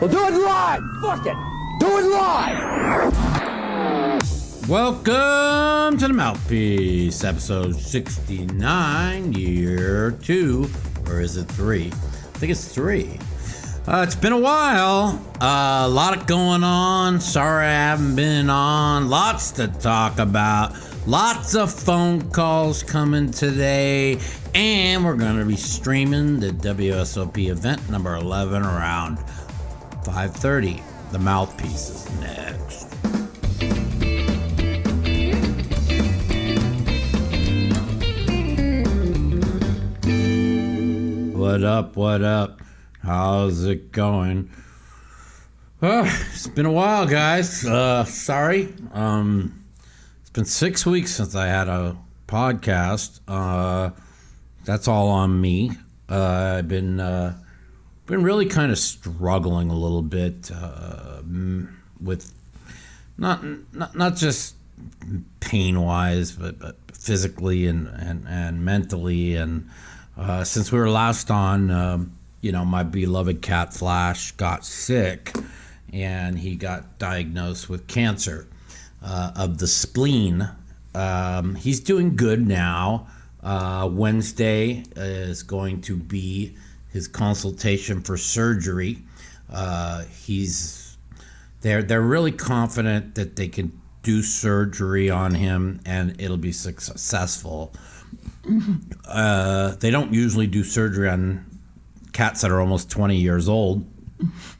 We'll do it live. Fuck it. Do it live. Welcome to the Mouthpiece, episode 69, year 2, or is it 3? I think it's 3. It's been a while. A lot going on. Sorry I haven't been on. Lots to talk about. Lots of phone calls coming today. And we're going to be streaming the WSOP event number 11 around 5:30. The Mouthpiece is next. What up? What up? How's it going? It's been a while, guys. Sorry. It's been 6 weeks since I had a podcast. That's all on me. I've been really kind of struggling a little bit with not just pain wise, but physically and mentally. And since we were last on, my beloved cat Flash got sick, and he got diagnosed with cancer of the spleen. He's doing good now. Wednesday is going to be his consultation for surgery. They're really confident that they can do surgery on him and it'll be successful. They don't usually do surgery on cats that are almost 20 years old,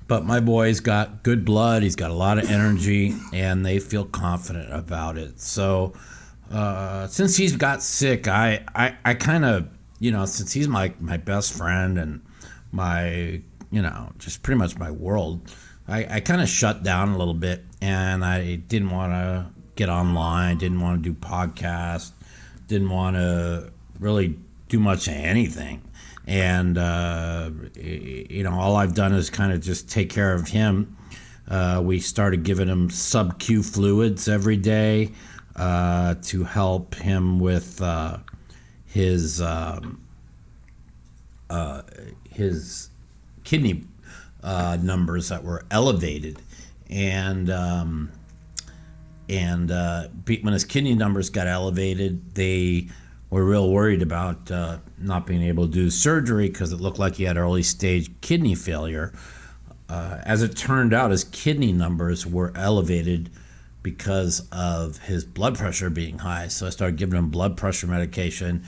but my boy's got good blood. He's got a lot of energy, and they feel confident about it. So since he's got sick, I kind of, since he's my best friend and my, just pretty much my world, I kind of shut down a little bit, and I didn't want to get online, didn't want to do podcasts, didn't want to really do much of anything. And, all I've done is kind of just take care of him. We started giving him sub-Q fluids every day to help him with his kidney numbers that were elevated. And when his kidney numbers got elevated, they were real worried about not being able to do surgery because it looked like he had early stage kidney failure. As it turned out, his kidney numbers were elevated because of his blood pressure being high. So I started giving him blood pressure medication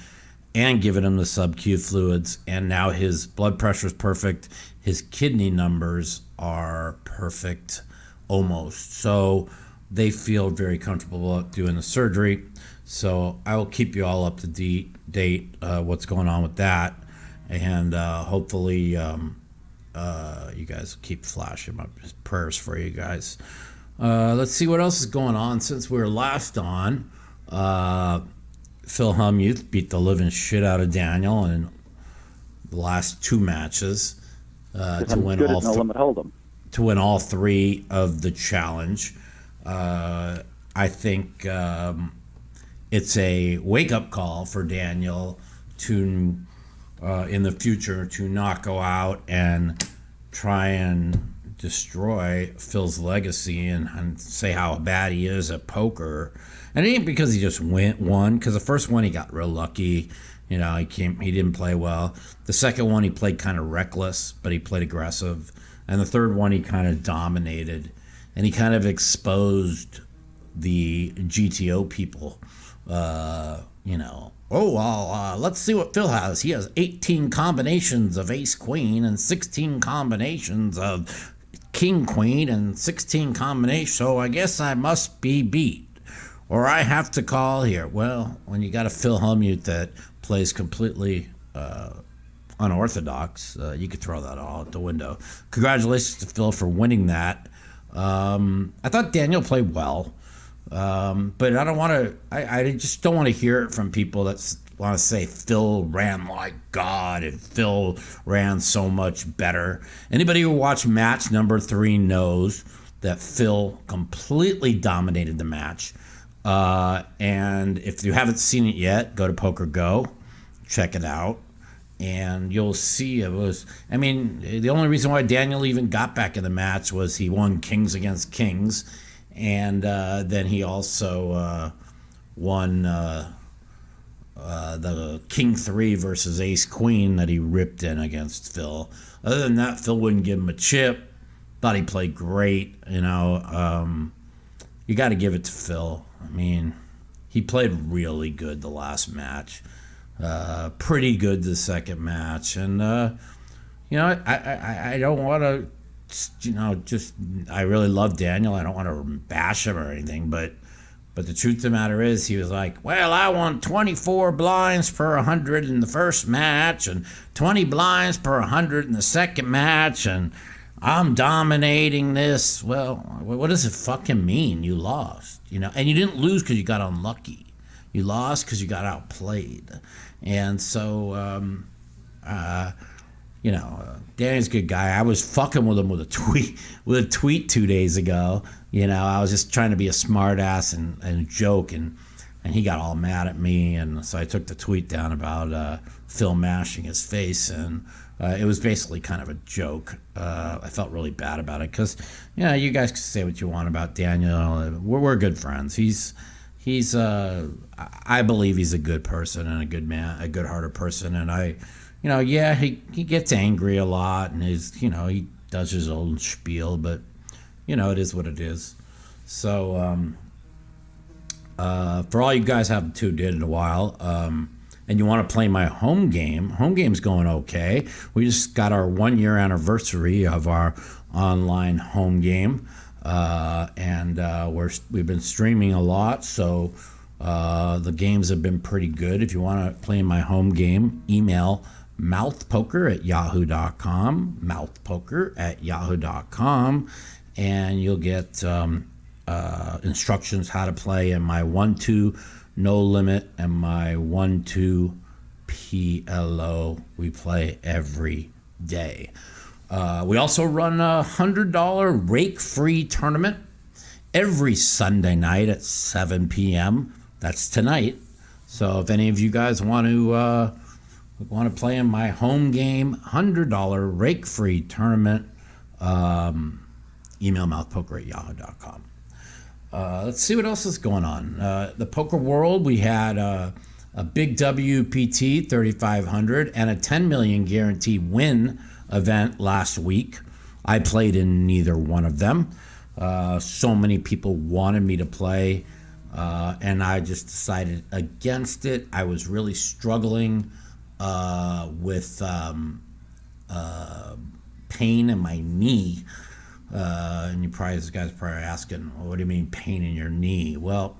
and giving him the sub-Q fluids, and now his blood pressure is perfect. His kidney numbers are perfect, almost. So they feel very comfortable about doing the surgery. So I will keep you all up to date what's going on with that, and hopefully you guys keep flashing my prayers for you guys. Let's see what else is going on since we were last on. Phil Hellmuth beat the living shit out of Daniel in the last 2 matches to win all 3 of the challenge. I think it's a wake-up call for Daniel to, in the future, to not go out and try and destroy Phil's legacy and say how bad he is at poker. And it ain't because he just won, because the first one he got real lucky. He didn't play well. The second one he played kind of reckless, but he played aggressive. And the third one he kind of dominated. And he kind of exposed the GTO people. Let's see what Phil has. He has 18 combinations of ace-queen and 16 combinations of king-queen and 16 combinations. So I guess I must be beat. Or I have to call here. Well, when you got a Phil Hellmuth that plays completely unorthodox, you could throw that all out the window. Congratulations to Phil for winning that. I thought Daniel played well. But I don't want to. I just don't want to hear it from people that want to say Phil ran like God and Phil ran so much better. Anybody who watched match number 3 knows that Phil completely dominated the match. And if you haven't seen it yet, go to Poker Go, check it out. And you'll see it was, I mean, the only reason why Daniel even got back in the match was he won Kings against Kings. And then he also won the King 3 versus Ace Queen that he ripped in against Phil. Other than that, Phil wouldn't give him a chip. Thought he played great, you know. You got to give it to Phil. I mean, he played really good the last match. Pretty good the second match. And, you know, I don't want to, you know, just, I really love Daniel. I don't want to bash him or anything, but the truth of the matter is, he was like, well, I won 24 blinds per 100 in the first match and 20 blinds per 100 in the second match, and I'm dominating this. Well, what does it fucking mean? You lost, you know, and you didn't lose because you got unlucky. You lost because you got outplayed. And so, you know, Danny's a good guy. I was fucking with him with a tweet 2 days ago. You know, I was just trying to be a smart ass and joke, and he got all mad at me, and so I took the tweet down about Phil mashing his face, and it was basically kind of a joke. I felt really bad about it because, you know, you guys can say what you want about Daniel. We're good friends. He's I believe he's a good person and a good man, a good-hearted person, and you know, yeah, he gets angry a lot, and he does his own spiel, but you know, it is what it is. So, for all you guys haven't tuned in a while, and you want to play my home game's going okay. We just got our 1-year anniversary of our online home game, and we've been streaming a lot, so the games have been pretty good. If you want to play my home game, email mouthpoker@yahoo.com, mouthpoker@yahoo.com, and you'll get instructions how to play in my 1-2 no limit and my 1-2 PLO. We play every day. We also run a $100 rake-free tournament every Sunday night at 7 p.m. That's tonight. So if any of you guys want to play in my home game, $100 rake-free tournament, email mouthpoker@yahoo.com. Let's see what else is going on. The poker world, we had a big WPT 3,500 and a 10 million guarantee win event last week. I played in neither one of them. So many people wanted me to play, and I just decided against it. I was really struggling with pain in my knee. And this guy's probably asking, well, what do you mean pain in your knee? Well,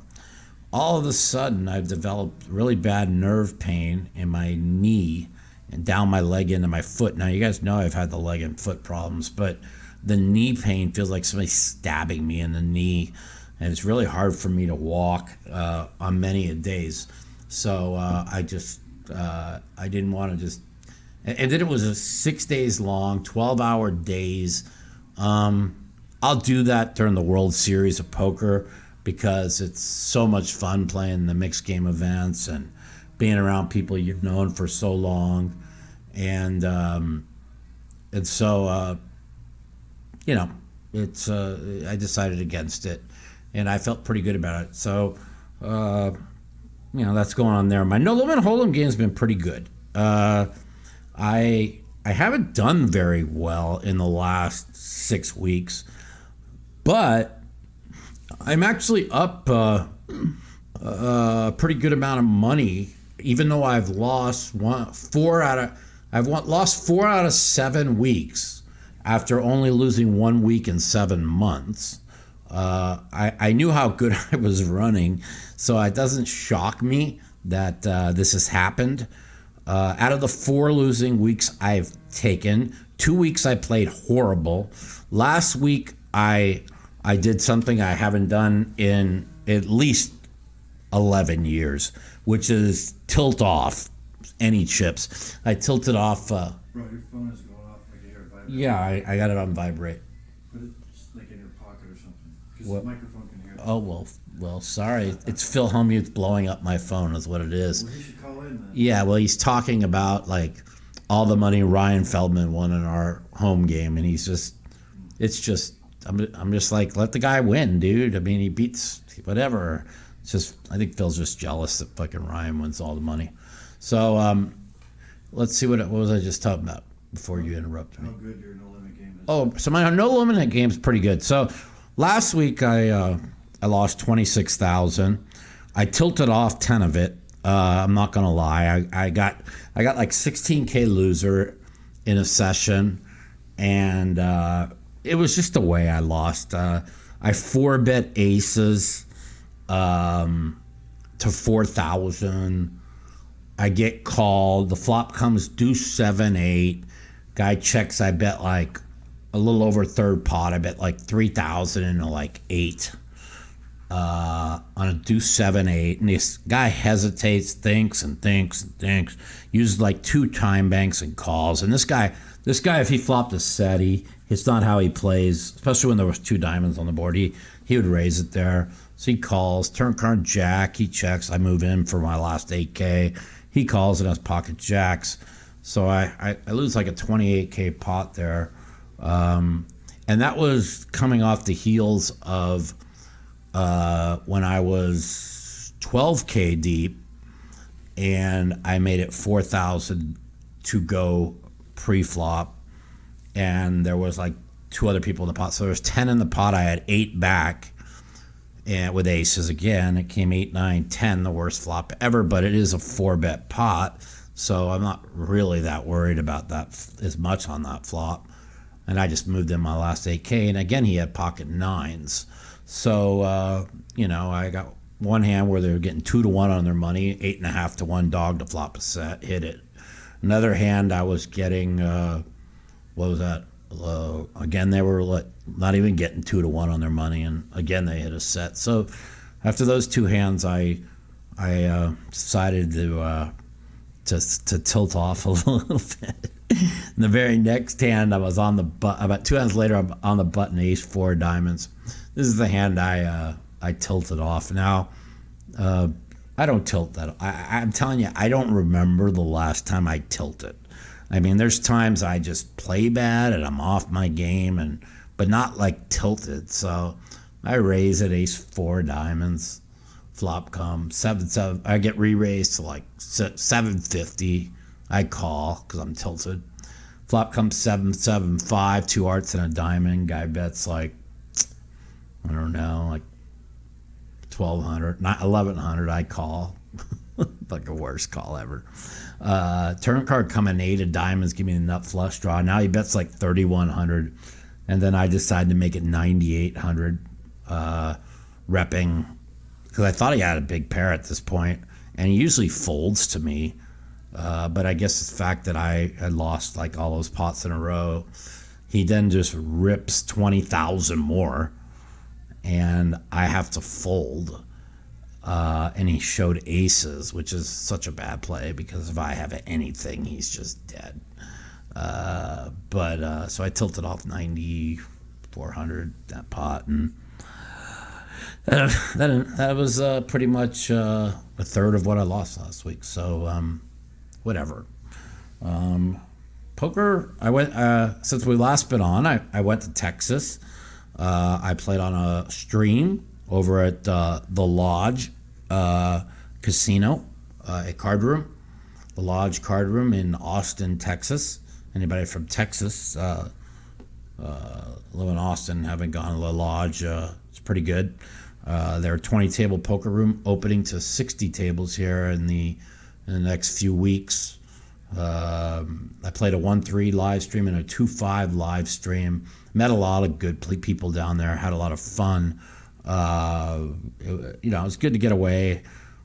all of a sudden I've developed really bad nerve pain in my knee and down my leg into my foot. Now, you guys know I've had the leg and foot problems, but the knee pain feels like somebody stabbing me in the knee, and it's really hard for me to walk on many a days. So I didn't want to just, and then it was a 6 days long, 12-hour days. I'll do that during the World Series of Poker because it's so much fun playing the mixed game events and being around people you've known for so long, and so you know, it's I decided against it, and I felt pretty good about it. So you know, that's going on there. My no limit hold'em game's been pretty good. I haven't done very well in the last 6 weeks, but I'm actually up a pretty good amount of money, even though I've lost four out of 7 weeks after only losing 1 week in 7 months. I knew how good I was running, so it doesn't shock me that this has happened. Out of the 4 losing weeks I've taken, 2 weeks I played horrible. Last week I did something I haven't done in at least 11 years, which is tilt off any chips. I tilted off. Bro, your phone is going off like you hear it vibrate. Yeah, I got it on vibrate. Put it just like in your pocket or something, because What? the microphone can hear it. Oh, well, sorry. It's Phil Hellmuth blowing up my phone is what it is. Well, he should call in then. Yeah, well, he's talking about, like, all the money Ryan Feldman won in our home game, and I'm just like, let the guy win, dude. I mean, he beats whatever. It's just, I think Phil's just jealous that fucking Ryan wins all the money. So let's see, what was I just talking about before you interrupted me? How good your no limit game is. Oh, so my no limit game is pretty good. So last week I lost 26,000. I tilted off 10 of it. I'm not gonna lie. I got like 16K loser in a session, and it was just the way I lost. I 4-bet aces to 4,000. I get called. The flop comes deuce 7-8. Guy checks. I bet like a little over third pot. I bet like 3,000 into like 8 on a deuce 7-8. And this guy hesitates, thinks, uses like 2 time banks and calls. And this guy, if he flopped a set, it's not how he plays, especially when there was 2 diamonds on the board. He would raise it there. So he calls, turn card jack, he checks. I move in for my last 8K. He calls and has pocket jacks. So I lose like a 28K pot there. And that was coming off the heels of when I was 12K deep and I made it 4,000 to go pre-flop. And there was like 2 other people in the pot. So there was 10 in the pot. I had 8 back. And with aces again, it came 8, 9, 10, the worst flop ever, but it is a 4-bet pot, so I'm not really that worried about that as much on that flop. And I just moved in my last 8K, and again, he had pocket 9s. So, I got one hand where they were getting 2 to 1 on their money, 8.5 to 1 dog to flop a set, hit it. Another hand, I was getting, what was that? Again, they were not even getting 2 to 1 on their money, and again they hit a set. So after those 2 hands, I decided to tilt off a little bit. And the very next hand, I was on the about 2 hands later, I'm on the button ace 4 diamonds. This is the hand I tilted off. Now I don't tilt that. I'm telling you, I don't remember the last time I tilted. I mean, there's times I just play bad and I'm off my game, but not like tilted. So I raise at ace 4 diamonds, flop comes 7-7. I get re-raised to like 750. I call because I'm tilted. Flop comes 7-7-5, 2 hearts and a diamond. Guy bets like, I don't know, like 1,200, not 1,100. I call. Like a worst call ever. Turn card coming 8 of diamonds, give me a nut flush draw. Now he bets like 3,100, and then I decided to make it 9,800, repping because I thought he had a big pair at this point, and he usually folds to me. But I guess the fact that I had lost like all those pots in a row, he then just rips 20,000 more, and I have to fold. And he showed aces, which is such a bad play because if I have anything, he's just dead. So I tilted off 9,400 that pot, and that was pretty much a third of what I lost last week. So whatever. Poker, I went since we last been on. I went to Texas. I played on a stream over at the Lodge Casino, a card room, the Lodge Card Room in Austin, Texas. Anybody from Texas live in Austin, haven't gone to the Lodge, it's pretty good. They're a 20-table poker room, opening to 60 tables here in the next few weeks. I played a 1-3 live stream and a 2-5 live stream. Met a lot of good people down there. Had a lot of fun. It was good to get away.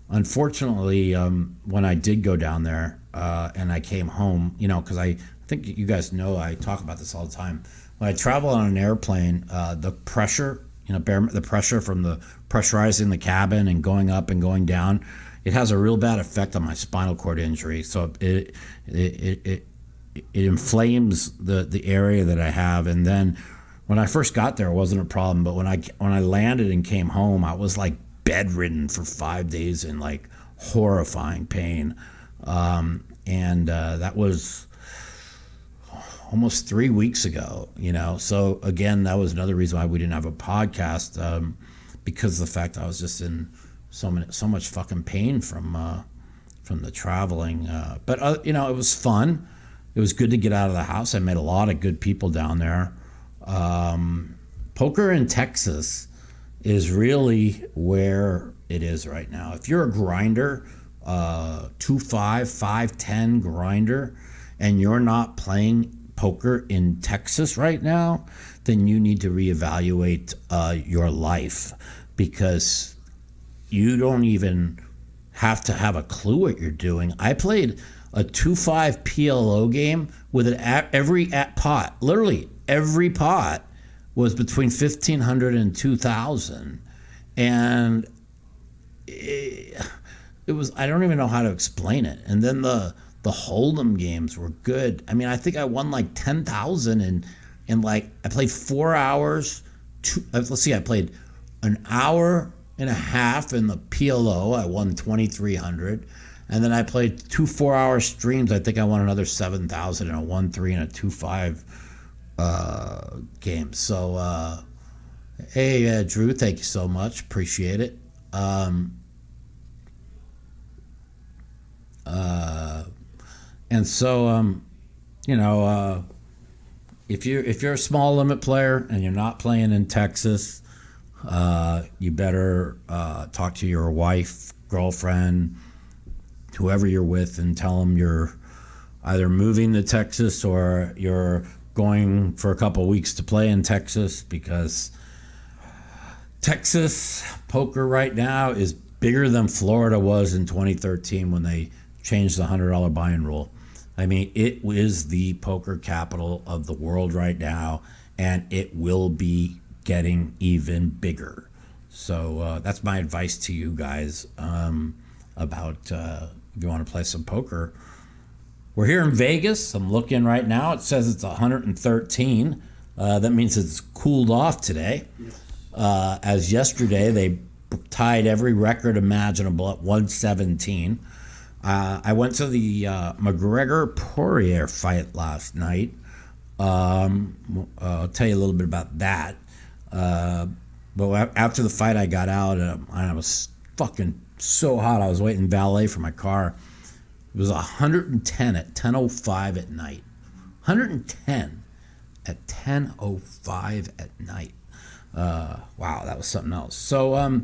Unfortunately, when I did go down there and I came home, because I think you guys know I talk about this all the time. When I travel on an airplane, the pressure, the pressure from the pressurizing the cabin and going up and going down, it has a real bad effect on my spinal cord injury. So it inflames the area that I have. And then when I first got there, it wasn't a problem. But when I landed and came home, I was like bedridden for 5 days in like horrifying pain. That was almost 3 weeks ago, So again, that was another reason why we didn't have a podcast, because of the fact I was just in so much fucking pain from the traveling. But it was fun. It was good to get out of the house. I met a lot of good people down there. Poker in Texas is really where it is right now. If you're a grinder, 2-5, 5-10 grinder, and you're not playing poker in Texas right now, then you need to reevaluate your life, because you don't even have to have a clue what you're doing. I played a 2-5 PLO game with every pot. Literally every pot was between 1,500 and 2,000, and it was, I don't even know how to explain it. And then the Hold'em games were good. I mean, I think I won like 10,000 and like I played 4 hours. Let's see, I played an hour and a half in the PLO. I won 2,300, and then I played 2 4-hour streams. I think I won another 7,000 in a 1-3 and a 2-5 game. So, hey, Drew, thank you so much. Appreciate it. And so, if you're a small limit player and you're not playing in Texas, you better talk to your wife, girlfriend, whoever you're with, and tell them you're either moving to Texas or you're going for a couple of weeks to play in Texas, because Texas poker right now is bigger than Florida was in 2013 when they changed the $100 buy-in rule. I mean, it is the poker capital of the world right now, and it will be getting even bigger. So that's my advice to you guys about if you want to play some poker. We're here in Vegas. I'm looking right now. It says it's 113. That means it's cooled off today. As yesterday, they tied every record imaginable at 117. I went to the McGregor-Poirier fight last night. I'll tell you a little bit about that. But after the fight, I got out, and I was fucking so hot. I was waiting valet for my car. It was 110 at 10:05 at night. 110 at 10:05 at night. Wow, that was something else. So,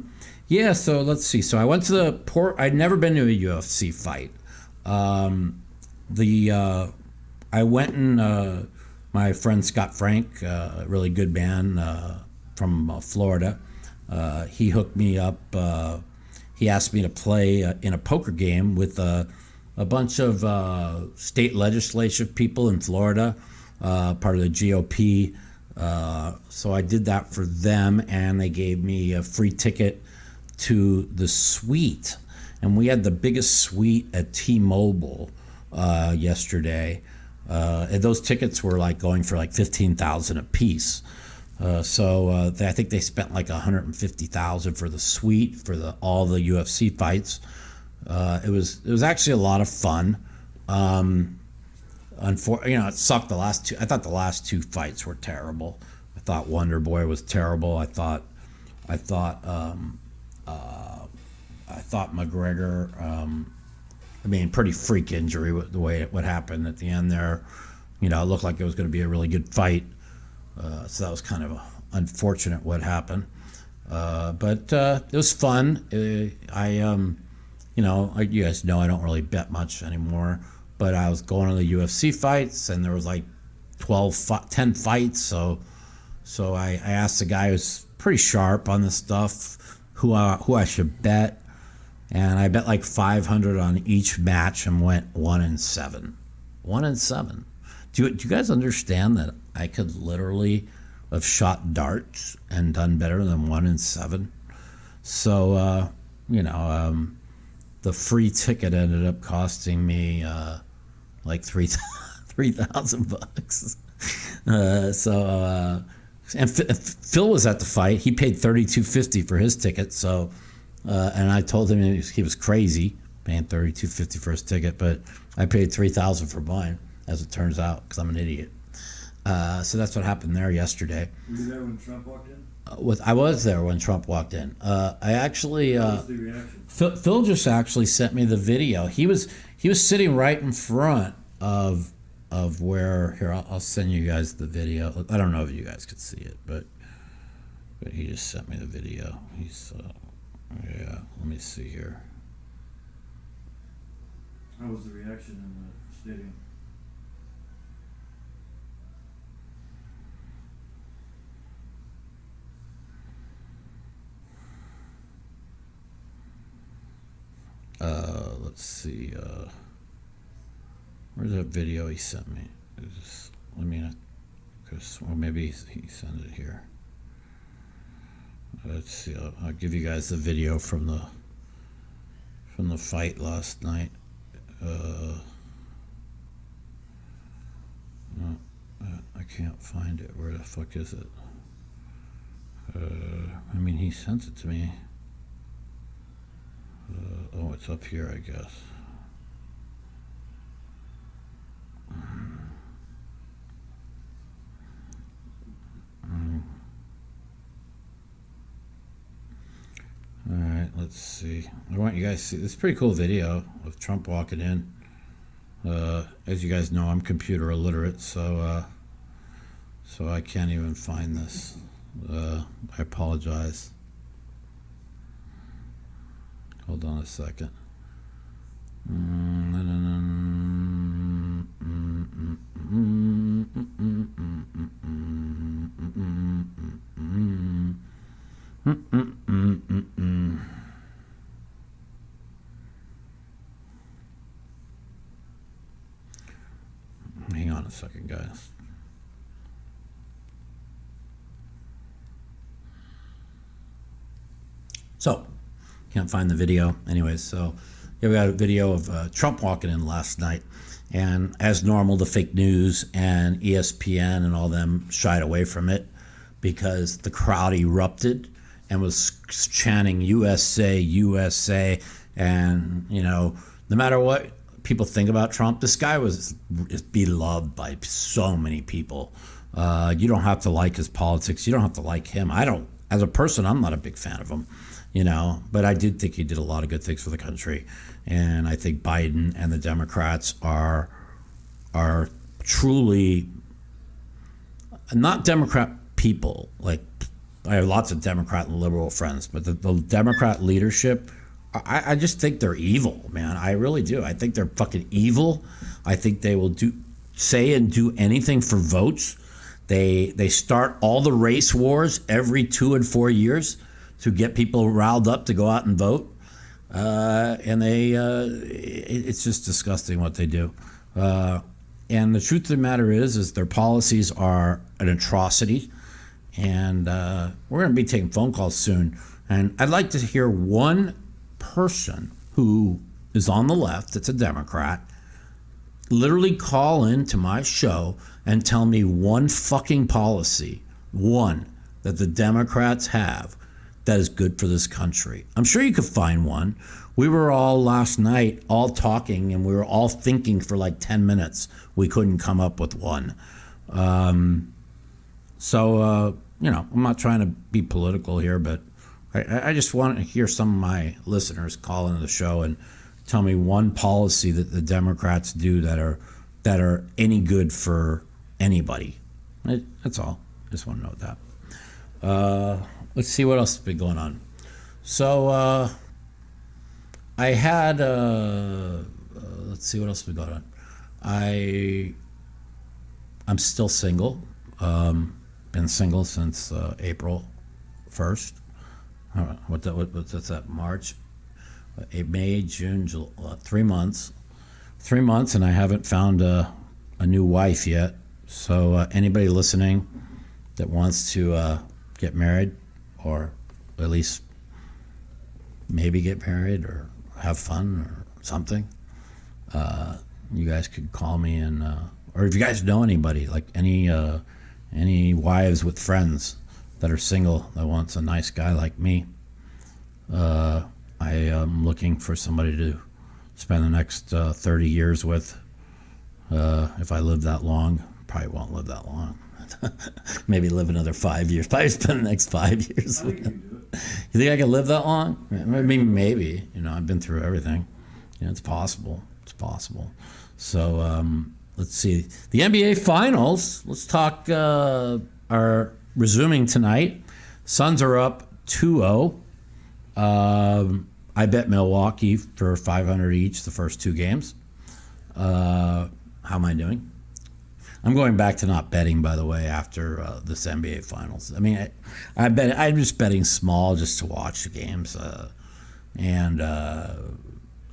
yeah, so let's see. So I went to the port. I'd never been to a UFC fight. I went and my friend Scott Frank, a really good man from Florida, he hooked me up. He asked me to play in a poker game with a bunch of state legislative people in Florida, part of the GOP. So I did that for them, and they gave me a free ticket to the suite. And we had the biggest suite at T-Mobile yesterday. And those tickets were like going for like $15,000 a piece. So I think they spent like $150,000 for the suite for all the UFC fights. It was actually a lot of fun. It sucked the last two. I thought the last two fights were terrible. I thought Wonder Boy was terrible. I thought McGregor. Pretty freak injury with the way what happened at the end there. It looked like it was going to be a really good fight. So that was kind of unfortunate what happened. But it was fun. You guys know I don't really bet much anymore. But I was going to the UFC fights, and there was like 10 fights. So I asked the guy who's pretty sharp on this stuff who I should bet. And I bet like 500 on each match and went 1-7. 1-7. Do you guys understand that I could literally have shot darts and done better than 1-7? So, the free ticket ended up costing me like $3,000. And Phil was at the fight. He paid $32.50 for his ticket. So, and I told him he was crazy paying $32.50 for his ticket, but I paid $3,000 for mine, as it turns out, because I'm an idiot. So that's what happened there yesterday. Were you there when Trump walked in? I was there when Trump walked in. I actually What was the reaction? Phil just actually sent me the video. He was sitting right in front of where here. I'll send you guys the video. I don't know if you guys could see it, but he just sent me the video. He's yeah. Let me see here. How was the reaction in the stadium? Let's see. Where's that video he sent me? Let me, or maybe he sent it here. Let's see. I'll give you guys the video from the fight last night. No, I can't find it. Where the fuck is it? I mean, he sent it to me. Oh, it's up here, I guess. All right, let's see. I want you guys to see. It's a pretty cool video of Trump walking in. As you guys know, I'm computer illiterate, so I can't even find this. I apologize. Hold on a second. Hang on a second, guys. So, can't find the video. Anyways, so here we got a video of Trump walking in last night. And as normal, the fake news and ESPN and all them shied away from it because the crowd erupted and was chanting USA, USA. And, you know, no matter what people think about Trump, this guy is beloved by so many people. You don't have to like his politics. You don't have to like him. I don't. As a person, I'm not a big fan of him. You know, but I did think he did a lot of good things for the country, and I think Biden and the Democrats are truly not Democrat people. Like, I have lots of Democrat and liberal friends, but the Democrat leadership, I just think they're evil, man. I really do. I think they're fucking evil. I think they will say and do anything for votes. They start all the race wars every 2 and 4 years to get people riled up to go out and vote, and it's just disgusting what they do. And the truth of the matter is their policies are an atrocity, and we're going to be taking phone calls soon. And I'd like to hear one person who is on the left, that's a Democrat, literally call into my show and tell me one fucking policy, one, that the Democrats have that is good for this country. I'm sure you could find one. We were all last night all talking and we were all thinking for like 10 minutes. We couldn't come up with one. You know, I'm not trying to be political here, but I just want to hear some of my listeners call into the show and tell me one policy that the Democrats do that are any good for anybody. That's all. Just want to know that. Let's see what else has been going on. So I had let's see what else has been going on. I'm still single. Been single since April 1st. What's that? March, May, June, July, 3 months. 3 months, and I haven't found a new wife yet. So anybody listening that wants to get married, or at least maybe get married or have fun or something, you guys could call me, and or if you guys know anybody, like any wives with friends that are single that wants a nice guy like me, I am looking for somebody to spend the next 30 years with, if I live that long, probably won't live that long. Maybe live another 5 years. Probably spend the next 5 years. I think you can do it. You think I can live that long? Maybe. I've been through everything. It's possible. It's possible. So let's see. The NBA Finals. Let's talk. Are resuming tonight. Suns are up 2-0. I bet Milwaukee for $500 each the first two games. How am I doing? I'm going back to not betting, by the way, after this NBA Finals. I mean, I'm just betting small just to watch the games, and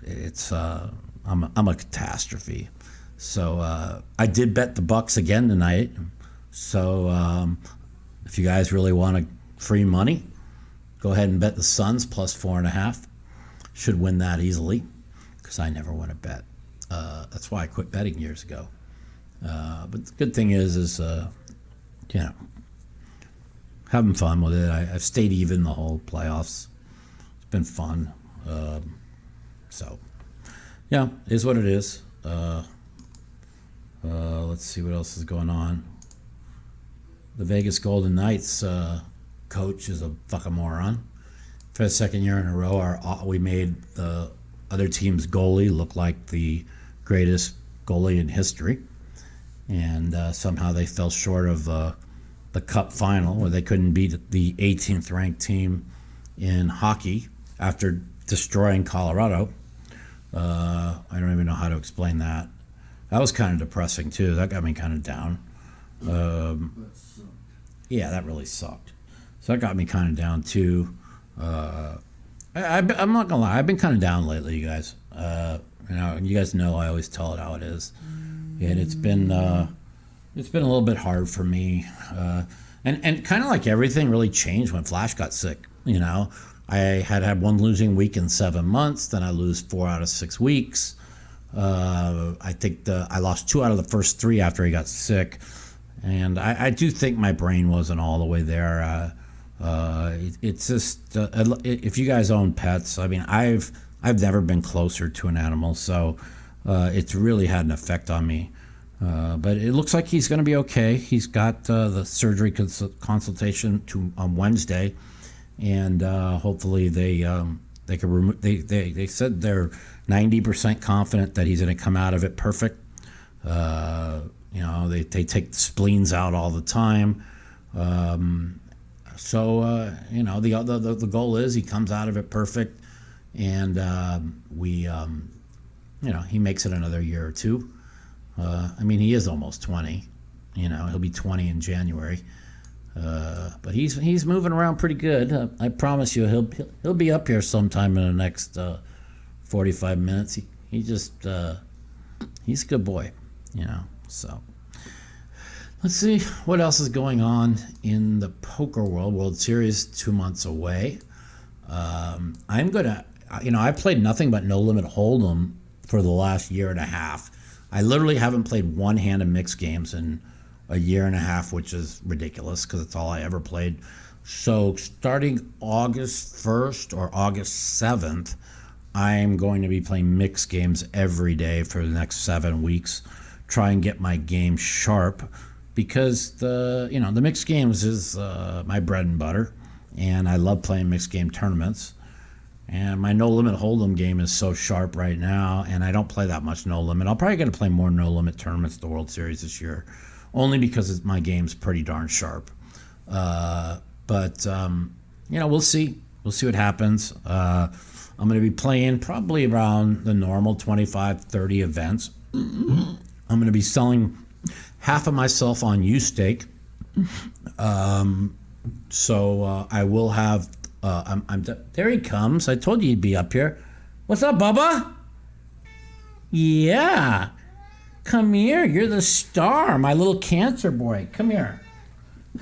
it's I'm a catastrophe. So I did bet the Bucks again tonight. So if you guys really want free money, go ahead and bet the Suns plus 4.5. Should win that easily, because I never win a bet. That's why I quit betting years ago. But the good thing is having fun with it. I've stayed even the whole playoffs. It's been fun. So, yeah, it is what it is. Let's see what else is going on. The Vegas Golden Knights coach is a fucking moron. For the second year in a row, we made the other team's goalie look like the greatest goalie in history. And somehow they fell short of the Cup final, where they couldn't beat the 18th ranked team in hockey after destroying Colorado. I don't even know how to explain that. That was kind of depressing too. That got me kind of down. Yeah, that really sucked. So that got me kind of down too. I'm not gonna lie. I've been kind of down lately, you guys. You guys know I always tell it how it is. And it's been a little bit hard for me, and kind of like everything really changed when Flash got sick. I had one losing week in 7 months, then I lose 4 out of 6 weeks. I think I lost 2 out of the first 3 after he got sick, and I do think my brain wasn't all the way there. It's just if you guys own pets, I mean, I've never been closer to an animal, so. It's really had an effect on me. But it looks like he's going to be okay. He's got the surgery consultation on Wednesday, and hopefully they can remove. They said they're 90% confident that he's going to come out of it perfect. They take the spleens out all the time. So the goal is he comes out of it perfect, and he makes it another year or two. I mean, he is almost 20. He'll be 20 in January. But he's moving around pretty good. I promise you, he'll be up here sometime in the next 45 minutes. He's a good boy. So let's see what else is going on in the poker world. World Series 2 months away. I'm gonna, I played nothing but No Limit Hold'em for the last year and a half. I literally haven't played one hand of mixed games in a year and a half, which is ridiculous because it's all I ever played. So starting August 1st or August 7th, I'm going to be playing mixed games every day for the next 7 weeks. Try and get my game sharp, because the mixed games is my bread and butter, and I love playing mixed game tournaments. And my No Limit Hold'em game is so sharp right now, and I don't play that much No Limit. I'll probably get to play more No Limit tournaments at the World Series this year, only because my game's pretty darn sharp. But we'll see. We'll see what happens. I'm going to be playing probably around the normal 25, 30 events. I'm going to be selling half of myself on U-Stake. So I will have... there he comes. I told you he'd be up here. What's up, Bubba? Yeah. Come here. You're the star, my little cancer boy. Come here.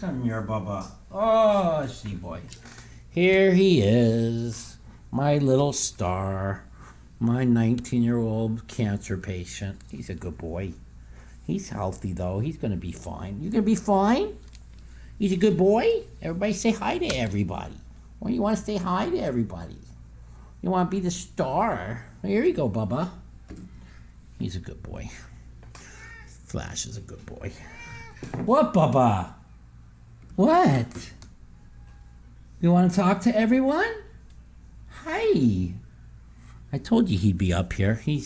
Come here, Bubba. Oh, see, boy. Here he is, my little star, my 19-year-old cancer patient. He's a good boy. He's healthy, though. He's going to be fine. You going to be fine? He's a good boy? Everybody say hi to everybody. Well, you want to say hi to everybody. You want to be the star. Here you go, Bubba. He's a good boy. Flash is a good boy. What, Bubba? What? You want to talk to everyone? Hi. I told you he'd be up here. He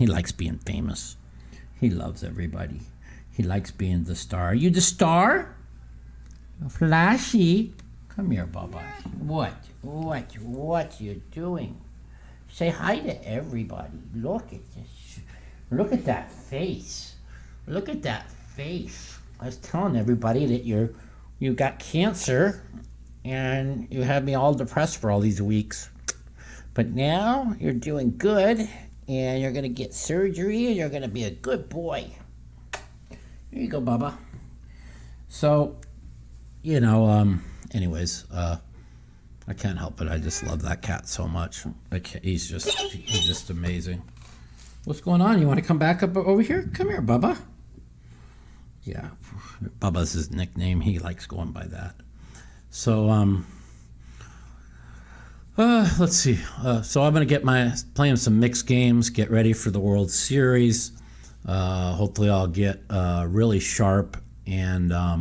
likes being famous. He loves everybody. He likes being the star. Are you the star? Flashy. Come here, Bubba. What you doing? Say hi to everybody. Look at this. Look at that face. Look at that face. I was telling everybody that you got cancer and you had me all depressed for all these weeks. But now you're doing good and you're going to get surgery and you're going to be a good boy. Here you go, Bubba. So, anyways, I can't help it. I just love that cat so much. He's just amazing. What's going on? You want to come back up over here? Come here, Bubba. Yeah, Bubba's his nickname. He likes going by that. So, let's see. So I'm going to get playing some mixed games, get ready for the World Series. Hopefully I'll get really sharp and I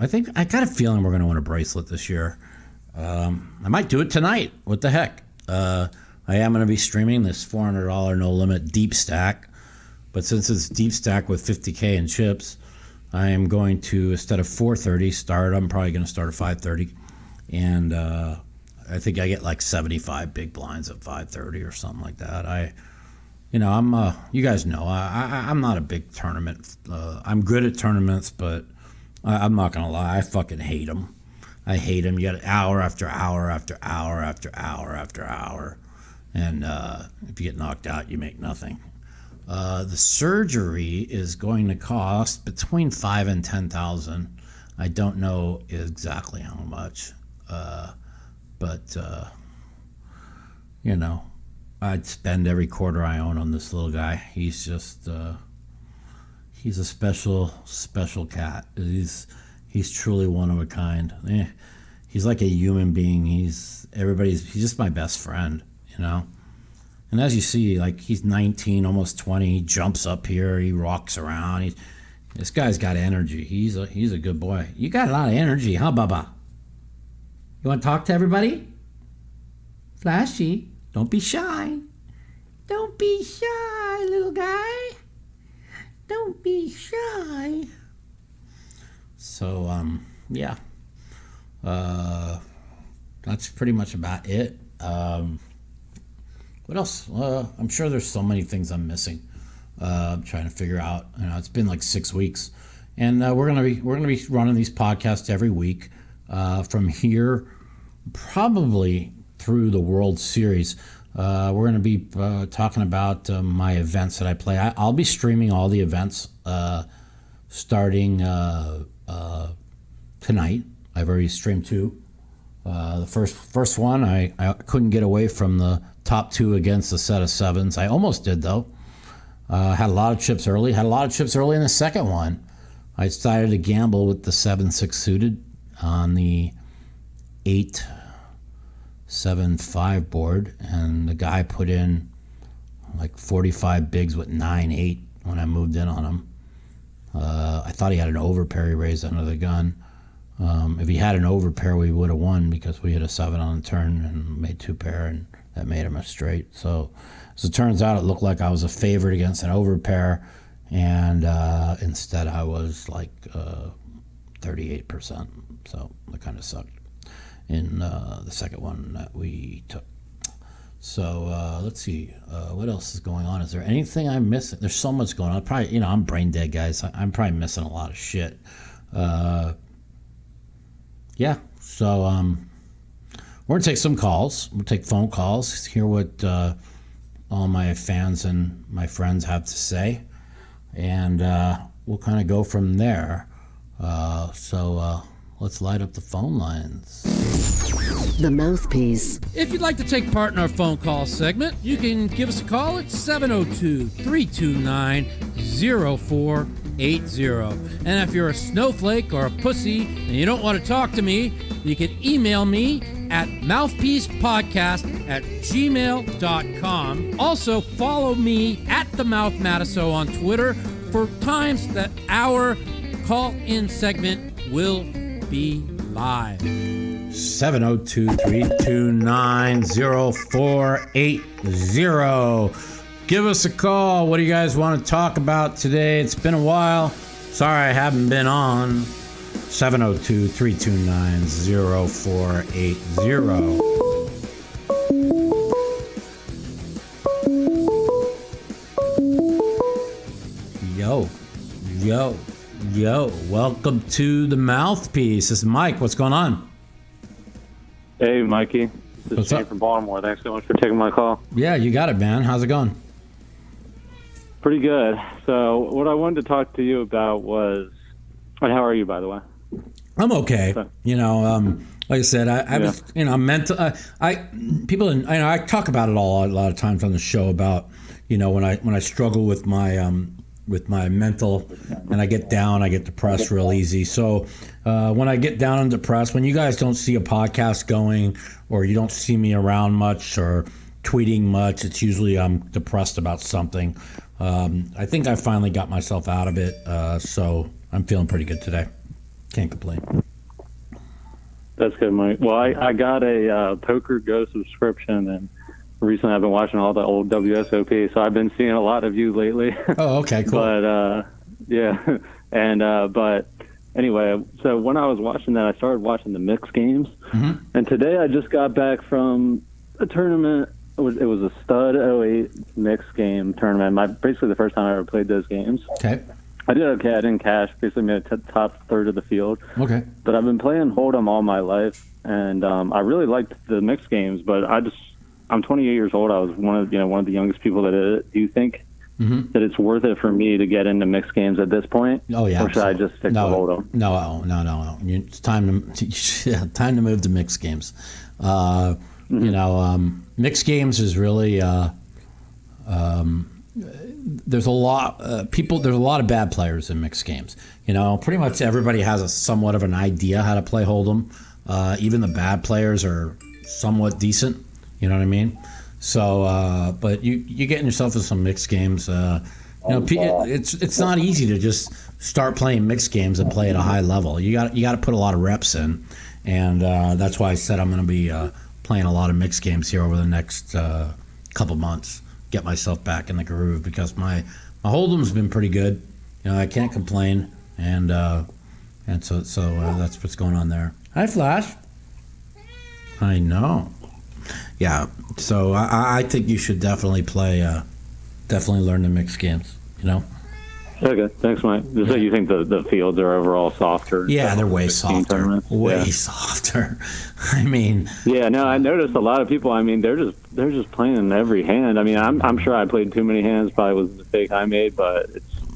think I got a feeling we're going to win a bracelet this year. I might do it tonight. What the heck? I am going to be streaming this $400 no limit deep stack, but since it's deep stack with 50K in chips, I am going to, instead of 4:30 start, I'm probably going to start at 5:30, and I think I get like 75 big blinds at 5:30 or something like that. I'm you guys know I'm not a big tournament. I'm good at tournaments, but I'm not gonna lie, I fucking hate them. I hate them. You got hour after hour after hour after hour after hour, and if you get knocked out, you make nothing. The surgery is going to cost between $5,000 and $10,000. I don't know exactly how much, but I'd spend every quarter I own on this little guy. He's just he's a special cat. He's truly one of a kind. He's like a human being. He's just my best friend, And as you see, like, he's 19, almost 20. He jumps up here. He rocks around. This guy's got energy. He's a good boy. You got a lot of energy, huh, Bubba? You want to talk to everybody? Flashy, don't be shy. Don't be shy, little guy. Don't be shy. So, yeah. That's pretty much about it. What else? I'm sure there's so many things I'm missing. I'm trying to figure out. It's been like 6 weeks, and we're gonna be running these podcasts every week from here, probably through the World Series. We're gonna be talking about my events that I play. I'll be streaming all the events starting tonight. I've already streamed 2. The first one, I couldn't get away from the top 2 against a set of 7s. I almost did, though. Had a lot of chips early. Had a lot of chips early in the second one. I decided to gamble with the 7-6 suited on the 8-7-5 board, and the guy put in like 45 bigs with 9-8 when I moved in on him. I thought he had an overpair he raised under the gun. If he had an overpair, we would have won because we hit a 7 on the turn and made 2 pair, and that made him a straight. So as it turns out, it looked like I was a favorite against an overpair, and instead I was like 38%. So that kind of sucked in the second one that we took. So let's see, what else is going on? Is there anything I'm missing? There's so much going on. Probably, I'm brain dead, guys. I'm probably missing a lot of shit. Yeah, so we're going to take some calls. We'll take phone calls, hear what all my fans and my friends have to say, and we'll kind of go from there. So let's light up the phone lines. The Mouthpiece. If you'd like to take part in our phone call segment, you can give us a call at 702-329-0480. And if you're a snowflake or a pussy and you don't want to talk to me, you can email me at mouthpiecepodcast@gmail.com. Also, follow me at the Mouth Matiso on Twitter for times that our call-in segment will be live. 702-329-0480. Give us a call. What do you guys want to talk about today? It's been a while. Sorry I haven't been on. 702-329-0480. Yo. Welcome to the Mouthpiece. This is Mike. What's going on? Hey, Mikey. This What's is Shane up? from Baltimore. Thanks so much for taking my call. Yeah, you got it, man. How's it going? Pretty good. So, what I wanted to talk to you about was, and how are you, by the way? I'm okay. You know, like I said, I was, you know, mental. I talk about it a lot of times on the show about, you know, when I struggle with my mental and I get down, I get depressed real easy. So when I get down and depressed, when you guys don't see a podcast going or you don't see me around much or tweeting much, it's usually I'm depressed about something. I think I finally got myself out of it, so I'm feeling pretty good today. Can't complain. That's good, Mike. Well, I got a Poker Go subscription, and recently I've been watching all the old WSOP, so I've been seeing a lot of you lately. Oh, okay, cool. But, yeah. And, but anyway, so when I was watching that, I started watching the mixed games. Mm-hmm. And today I just got back from a tournament. It was a stud 08 mixed game tournament. Basically the first time I ever played those games. Okay. I did okay. I didn't cash. Basically made a top third of the field. Okay. But I've been playing Hold'em all my life, and I really liked the mixed games. But I'm 28 years old. I was one of the youngest people that did it. Do you think that it's worth it for me to get into mixed games at this point? Oh yeah. Or should I just stick to Hold'em? No. It's time to move to mixed games. You know, mixed games is really there's a lot there's a lot of bad players in mixed games. You know, pretty much everybody has a somewhat of an idea how to play Hold'em. Even the bad players are somewhat decent. You know what I mean? So, but you're getting yourself in some mixed games. You know, it's not easy to just start playing mixed games and play at a high level. You got to put a lot of reps in, and that's why I said I'm going to be playing a lot of mixed games here over the next couple months. Get myself back in the groove because my Hold'em's been pretty good. You know, I can't complain, and so that's what's going on there. Hi, Flash. I know. Yeah, so I think you should definitely definitely learn the mixed games, you know? Okay, thanks, Mike. So you think the fields are overall softer? Yeah, they're way softer. Yeah. Softer. I mean... Yeah, no, I noticed a lot of people, I mean, they're just playing every hand. I mean, I'm sure I played too many hands, probably was a mistake I made, but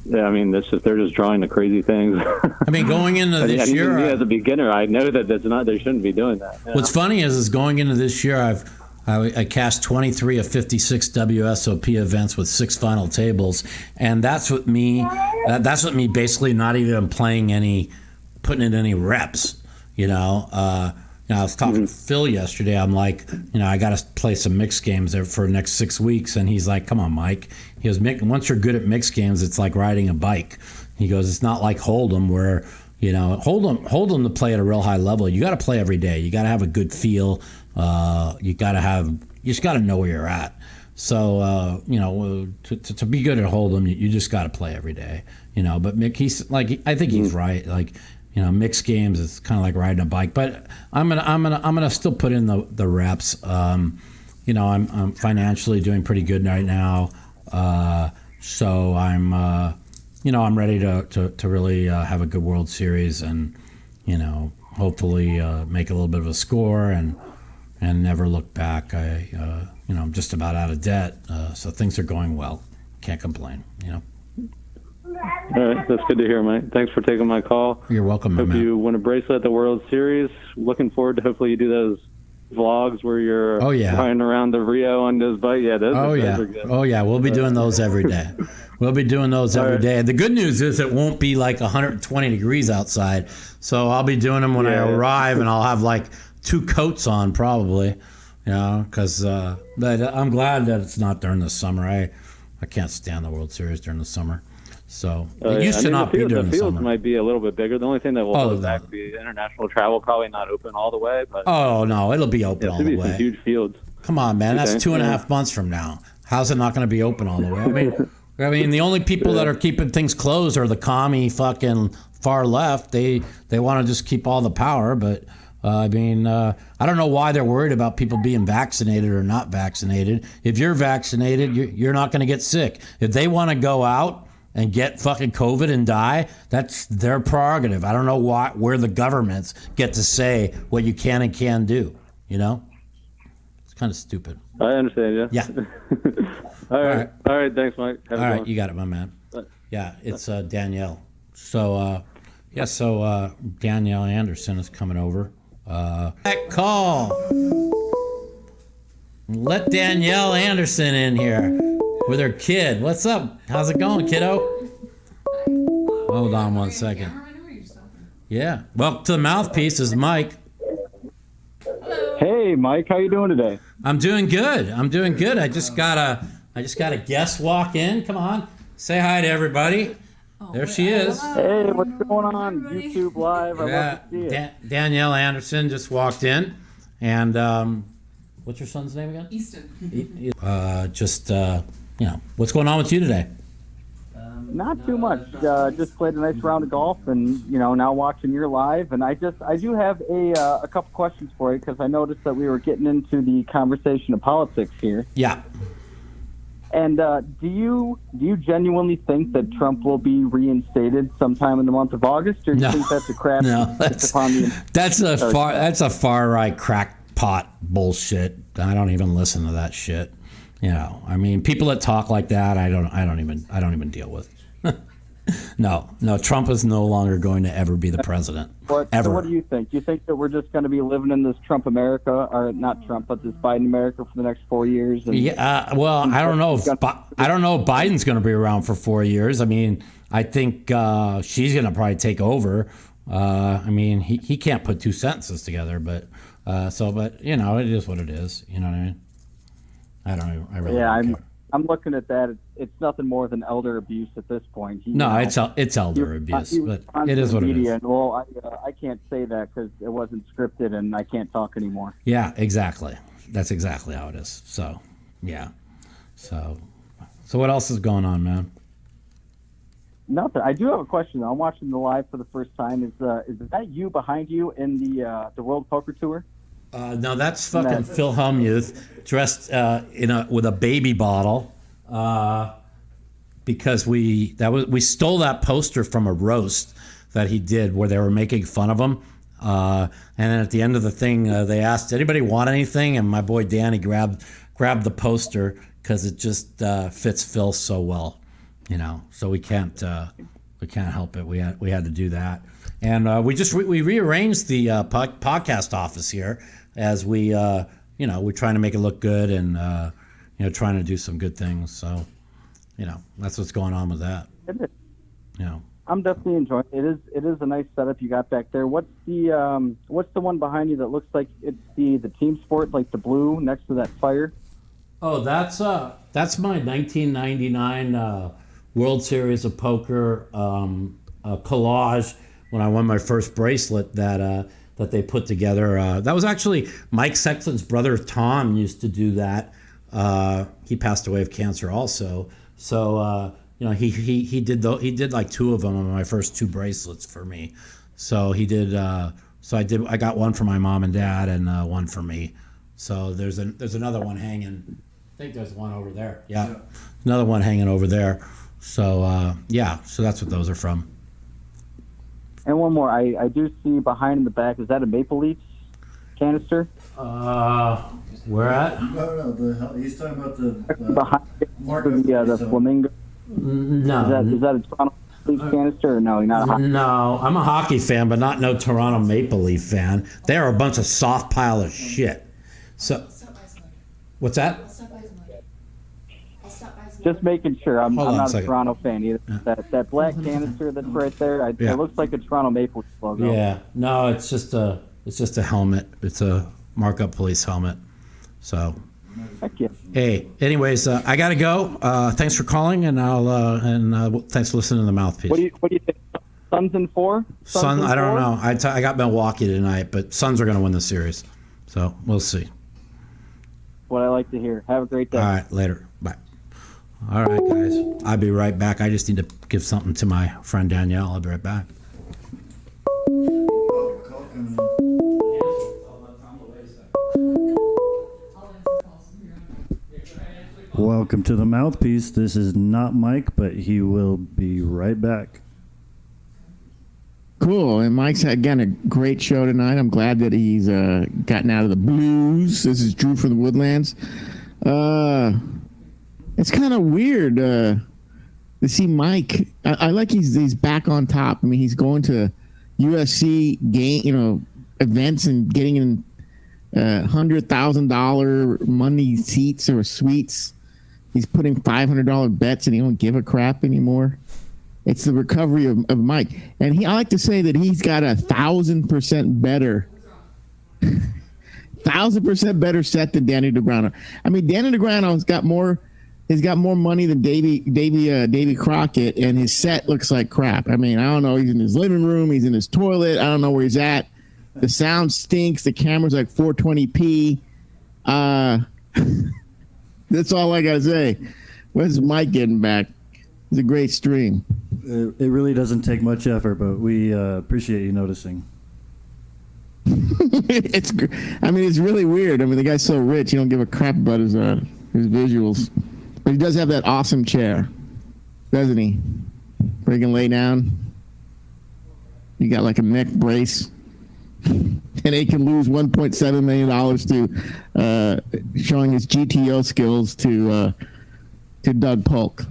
they're just drawing the crazy things. I mean, going into this year... as a beginner, I know that they shouldn't be doing that. What's funny is going into this year, I cashed 23 of 56 WSOP events with 6 final tables, and that's what me basically not even putting in any reps. You know, I was talking to Phil yesterday. I'm like, you know, I got to play some mixed games there for the next 6 weeks, and he's like, come on, Mike. He goes, once you're good at mixed games, it's like riding a bike. He goes, it's not like Hold'em where, you know, Hold'em to play at a real high level. You got to play every day. You got to have a good feel. You just got to know where you're at. So, you know, to be good at Hold'em, you just got to play every day, you know, but Mick, I think he's right. Like, you know, mixed games, it's kind of like riding a bike, but I'm going to still put in the reps. You know, I'm financially doing pretty good right now. So I'm, you know, I'm ready to really have a good World Series and, you know, hopefully make a little bit of a score and never look back. You know, I'm just about out of debt, so things are going well. Can't complain, you know. All right, that's good to hear, Mike. Thanks for taking my call. You're welcome, my Hope man. you win a bracelet at the World Series. Looking forward to hopefully you do those vlogs where you're riding around the Rio on those bikes. Yeah, those are good. Oh yeah, we'll be doing those every day. We'll be doing those every day. The good news is it won't be like 120 degrees outside, so I'll be doing them when I arrive, and I'll have like 2 coats on probably, because but I'm glad that it's not during the summer. I can't stand the World Series during the summer. So it used to not be during the fields summer. might be a little bit bigger. The only thing that will hold back be international travel, probably not open all the way. But no, it'll be open all the way. Some huge fields. Come on, man, that's 2.5 months from now. How's it not going to be open all the way? I mean, the only people that are keeping things closed are the commie fucking far left. They want to just keep all the power, but. I don't know why they're worried about people being vaccinated or not vaccinated. If you're vaccinated, you're not going to get sick. If they want to go out and get fucking COVID and die, that's their prerogative. I don't know where the governments get to say what you can and can't do. It's kind of stupid. I understand. Yeah. All right. Thanks, Mike. Have a good one. You got it, my man. Yeah, it's Danielle. So Danielle Anderson is coming over. That call. Let Danielle Anderson in here with her kid. What's up? How's it going, kiddo? Hold on one second. Yeah. Welcome to the Mouthpiece. This is Mike. Hey, Mike. How you doing today? I'm doing good. I just got a guest walk in. Come on. Say hi to everybody. There she is. Hey, what's going on? YouTube Live. I love to see it. Danielle Anderson just walked in. And what's your son's name again? Easton. What's going on with you today? Not too much. Just played a nice round of golf, and now watching your live. And I do have a couple questions for you, because I noticed that we were getting into the conversation of politics here. Yeah. And do you genuinely think that Trump will be reinstated sometime in the month of August, or do you think that's a crap? No, that's a far right crackpot bullshit. I don't even listen to that shit. People that talk like that, I don't even deal with. No, Trump is no longer going to ever be the president. So what do you think? Do you think that we're just going to be living in this Trump America, or not Trump, but this Biden America for the next 4 years? Well, I don't know if Biden's going to be around for 4 years. I think she's going to probably take over. He can't put 2 sentences together, but it is what it is. You know what I mean? I really don't care. I'm looking at that. It's nothing more than elder abuse at this point. It's elder abuse, but it is what it is. Well, I can't say that because it wasn't scripted, and I can't talk anymore. Yeah, exactly. That's exactly how it is. So, yeah. So what else is going on, man? Nothing. I do have a question. I'm watching the live for the first time. Is that you behind you in the World Poker Tour? No, that's fucking Phil Hellmuth dressed with a baby bottle, because we stole that poster from a roast that he did where they were making fun of him, and then at the end of the thing they asked, anybody want anything, and my boy Danny grabbed the poster because it just fits Phil so well, so we can't help it. We had to do that, and we rearranged the podcast office here. As we're trying to make it look good, and trying to do some good things. So, that's what's going on with that. It is. I'm definitely enjoying it. It is a nice setup you got back there. What's the one behind you that looks like it's the team sport, like the blue next to that fire? Oh, that's my 1999 World Series of Poker collage when I won my first bracelet that they put together. That was actually Mike Sexton's brother Tom used to do that. He passed away of cancer also. So he did like 2 of them on my first 2 bracelets for me. So he did. I got one for my mom and dad and one for me. So there's another one hanging. I think there's one over there. Yeah. Another one hanging over there. So so that's what those are from. And one more, I do see behind in the back. Is that a Maple Leafs canister? Where at? No, he's talking about the behind the Flamingo. No. Is that a Toronto Leafs canister, or no? You're not a hockey fan? No, I'm a hockey fan, but not no Toronto Maple Leaf fan. They are a bunch of soft pile of shit. So, what's that? Just making sure. I'm not a second. Toronto fan either. That black canister that's right there, it looks like a Toronto Maple Leafs logo. Yeah, no, it's just It's just a helmet. It's a markup police helmet. So, Heck yeah. hey, anyways, I gotta go. Thanks for calling, and thanks for listening to the Mouthpiece. What do you think? Suns in 4? Sun, in I don't 4? know. I got Milwaukee tonight, but Suns are gonna win the series. So we'll see. What I like to hear. Have a great day. All right, later. Bye. All right, guys. I'll be right back. I just need to give something to my friend Danielle. I'll be right back. Welcome to the Mouthpiece. This is not Mike, but he will be right back. Cool. And Mike's had, again, a great show tonight. I'm glad that he's gotten out of the blues. This is Drew from the Woodlands. It's kind of weird to see Mike. I like he's back on top. I mean, he's going to UFC events and getting in $100,000 money seats or suites. He's putting $500 bets, and he don't give a crap anymore. It's the recovery of Mike. And I like to say that he's got 1,000% better, 1,000% better set than Danny DeGrano. I mean, Danny DeGrano's got more money than Davy Crockett, and his set looks like crap. I mean, I don't know. He's in his living room. He's in his toilet. I don't know where he's at. The sound stinks. The camera's like 420p. That's all I gotta say. When's Mike getting back? It's a great stream. It really doesn't take much effort, but we appreciate you noticing. It's really weird. I mean, the guy's so rich, he don't give a crap about his visuals. But he does have that awesome chair, doesn't he? Where he can lay down. You got like a neck brace. And he can lose $1.7 million to showing his GTO skills to Doug Polk.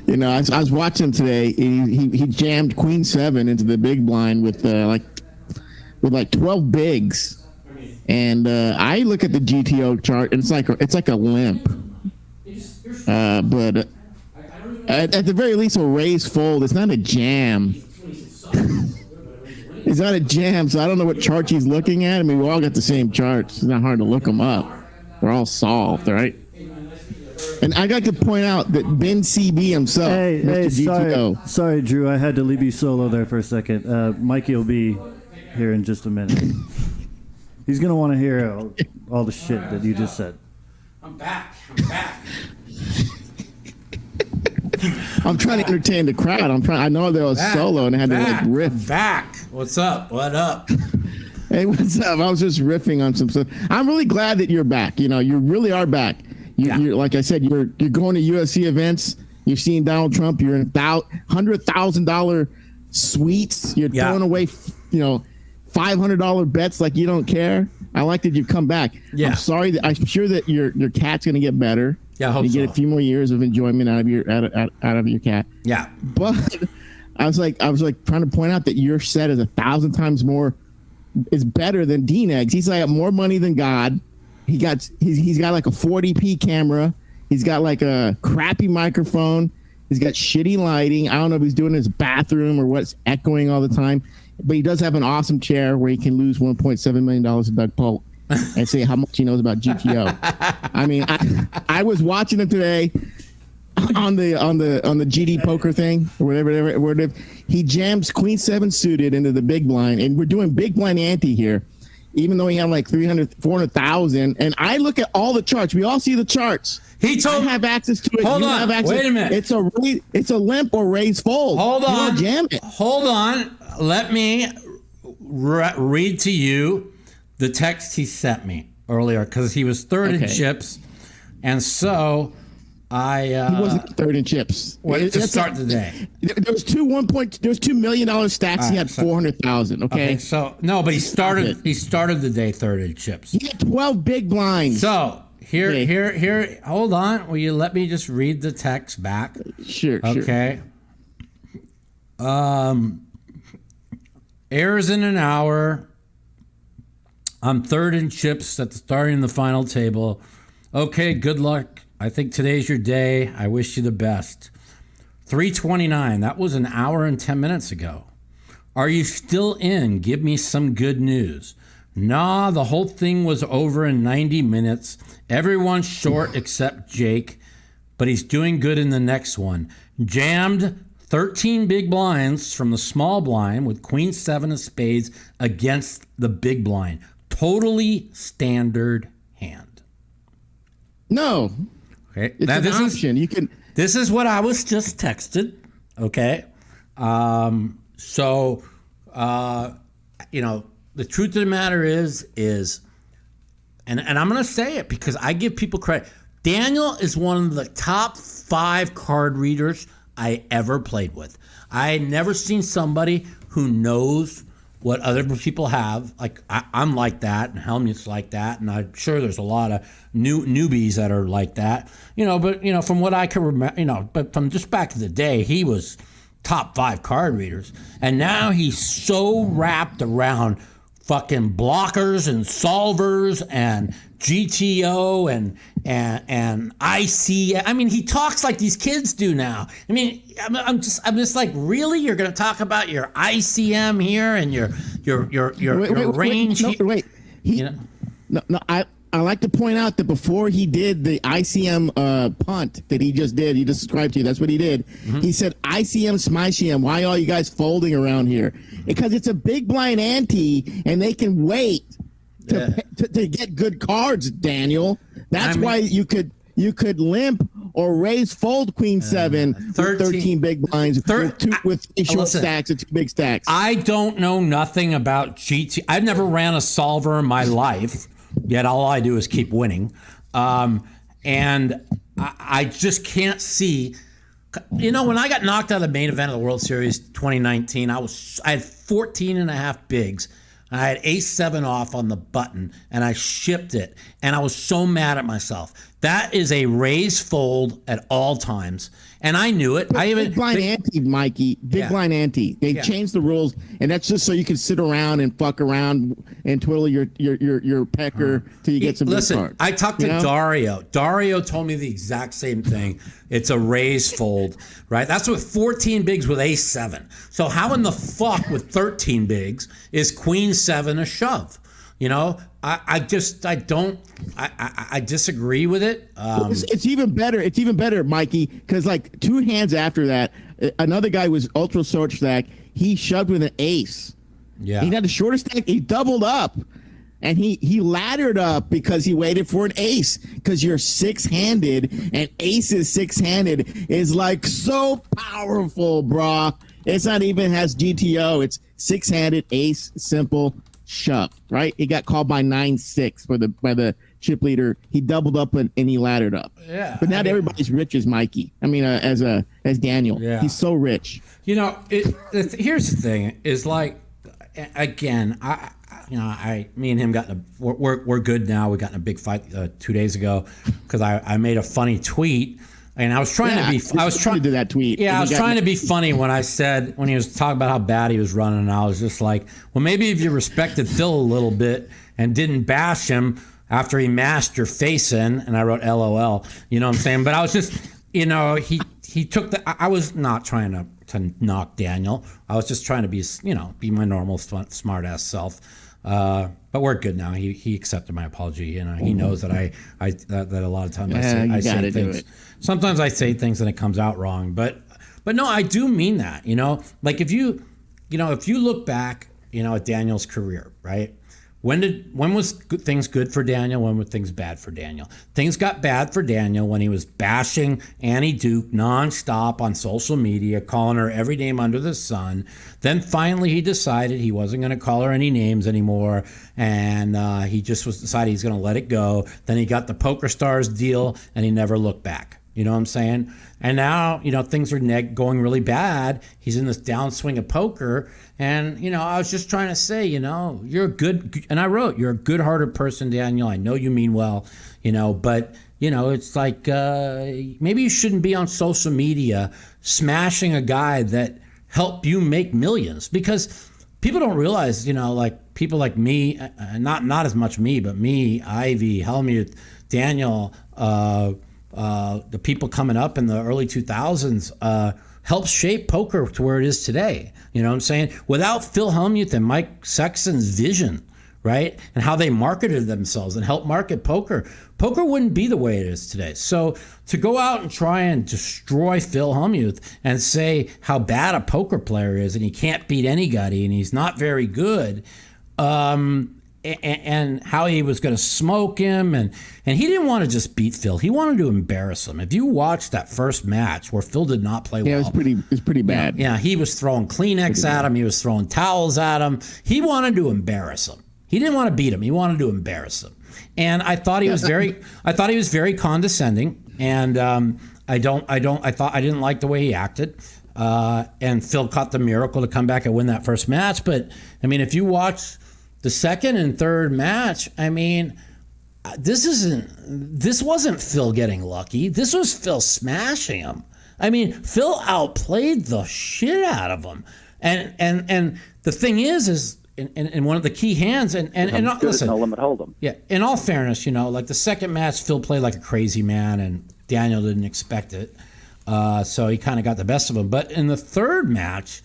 You know, I was watching him today. He jammed Queen 7 into the big blind with 12 bigs, and I look at the GTO chart and it's like a limp. But at the very least, a raise fold. It's not a jam. It's not a jam, so I don't know what chart he's looking at. I mean, we all got the same charts. It's not hard to look them up. They're all solved, right? And I got to point out that Ben CB himself, Mr. GTO. Sorry, Drew. I had to leave you solo there for a second. Mikey will be here in just a minute. He's going to want to hear all the shit that you just said. I'm back. I'm trying to entertain the crowd. I know there was solo and I had to riff. I'm back. What's up? What up? Hey, what's up? I was just riffing on some stuff. I'm really glad that you're back. You know, you really are back. You're like I said, you're going to UFC events. You're seeing Donald Trump. You're in $100,000 suites. You're throwing away, $500 bets like you don't care. I like that you come back. Yeah. I'm sure that your cat's gonna get better. Yeah, I hope you get a few more years of enjoyment out of your cat. Yeah. But I was like trying to point out that your set is 1,000 times more is better than Dean Eggs. He's like more money than God. He's got like a 40p camera. He's got like a crappy microphone. He's got shitty lighting. I don't know if he's doing his bathroom or what's echoing all the time. But he does have an awesome chair where he can lose $1.7 million to Doug Polk and say how much he knows about GTO. I mean, I was watching him today on the GD poker thing or whatever. He jams Queen 7 suited into the big blind, and we're doing big blind ante here, even though he had like 400,000. And I look at all the charts. We all see the charts. He told I have access to it. Hold on. Wait a minute. It's a limp or raise fold. Hold on. You don't jam it. Hold on. Let me read to you the text he sent me earlier because he was third in chips, and so he wasn't third in chips. To start the day, there was $2 million stacks. He had 400,000. Okay. So no, but he started the day third in chips. He had 12 big blinds. So here. Hold on. Will you let me just read the text back? Sure. Okay. Airs in an hour. I'm third in chips at the starting the final table. Okay, good luck. I think today's your day. I wish you the best. 3:29. That was an hour and 10 minutes ago. Are you still in? Give me some good news. Nah, the whole thing was over in 90 minutes. Everyone's short except Jake, but he's doing good in the next one. Jammed 13 big blinds from the small blind with Queen 7 of spades against the big blind. Totally standard hand. No. Okay. It's now, an option. You can. This is what I was just texted. Okay. So, the truth of the matter is, and I'm going to say it because I give people credit. Daniel is one of the top 5 card readers I ever played with. I had never seen somebody who knows what other people have. Like I'm like that, and Helmut's like that, and I'm sure there's a lot of newbies that are like that. But from what I can remember, but from just back in the day, he was top 5 card readers, and now he's so wrapped around fucking blockers and solvers and GTO and IC. I mean, he talks like these kids do now. I mean, I'm just like, really? You're going to talk about your ICM here and your range? I like to point out that before he did the ICM punt that he just did, he just described to you, that's what he did. Mm-hmm. He said, ICM, SMICM, why are you guys folding around here? Because it's a big blind ante, and they can wait to get good cards, Daniel. That's why you could limp or raise fold Queen 7 13 big blinds with short stacks and 2 big stacks. I don't know nothing about GT. I've never ran a solver in my life. Yet all I do is keep winning. And I just can't see. When I got knocked out of the main event of the World Series 2019, I had 14 and a half bigs. I had ace-7 off on the button, and I shipped it. And I was so mad at myself. That is a raise fold at all times. And I knew it. Big blind ante, Mikey. Big blind ante. They changed the rules, and that's just so you can sit around and fuck around and twiddle your pecker till you get some good cards. I talked to Dario. Dario told me the exact same thing. It's a raise fold, right? That's with 14 bigs with ace-7. So how in the fuck with 13 bigs is Queen 7 a shove? I disagree with it. It's even better. It's even better, Mikey, because like 2 hands after that, another guy was ultra short stack. He shoved with an ace. Yeah, he had a shorter stack. He doubled up, and he laddered up because he waited for an ace. Because you're 6-handed, and ace is 6-handed is like so powerful, brah. It's not even has GTO. It's 6-handed ace simple. Shove, right? He got called by 9-6 by the chip leader. He doubled up and he laddered up. Yeah, but not everybody's rich as Mikey. I mean, as Daniel. Yeah, he's so rich. Here's the thing: is like, again, me and him we're good now. We got in a big fight 2 days ago because I made a funny tweet. And I was trying to do that tweet. Yeah, I was trying to be funny when he was talking about how bad he was running, and I was just like, well, maybe if you respected Phil a little bit and didn't bash him after he mashed your face in, and I wrote LOL, you know what I'm saying? But I was just, he took I was not trying to knock Daniel. I was just trying to be my normal smart ass self. But we're good now. He accepted my apology, and he knows that that a lot of times I say things. Sometimes I say things and it comes out wrong, but no, I do mean that. Like if you look back, at Daniel's career, right? When was things good for Daniel? When were things bad for Daniel? Things got bad for Daniel when he was bashing Annie Duke nonstop on social media, calling her every name under the sun. Then finally he decided he wasn't going to call her any names anymore, and he just decided he's going to let it go. Then he got the Poker Stars deal, and he never looked back. You know what I'm saying? And now, things are going really bad. He's in this downswing of poker. And, I was just trying to say, you're a good, and I wrote, you're a good-hearted person, Daniel. I know you mean well, but, it's like maybe you shouldn't be on social media smashing a guy that helped you make millions. Because people don't realize, like people like me, not as much me, but me, Ivy, Helmut, Daniel, the people coming up in the early 2000s, helped shape poker to where it is today. You know what I'm saying? Without Phil Hellmuth and Mike Sexton's vision, right, and how they marketed themselves and helped market poker, poker wouldn't be the way it is today. So to go out and try and destroy Phil Hellmuth and say how bad a poker player is and he can't beat anybody and he's not very good, and how he was going to smoke him, and he didn't want to just beat Phil. He wanted to embarrass him. If you watched that first match where Phil did not play well, it was pretty bad. Yeah, he was throwing Kleenex at him. He was throwing towels at him. He wanted to embarrass him. He didn't want to beat him. He wanted to embarrass him. And I thought he was very condescending. And I didn't like the way he acted. And Phil caught the miracle to come back and win that first match. But I mean, if you watch the second and third match, I mean, this wasn't Phil getting lucky. This was Phil smashing him. I mean, Phil outplayed the shit out of him. And the thing is in one of the key hands, and listen, no limit hold'em. Yeah, in all fairness, like the second match, Phil played like a crazy man, and Daniel didn't expect it, so he kind of got the best of him. But in the third match,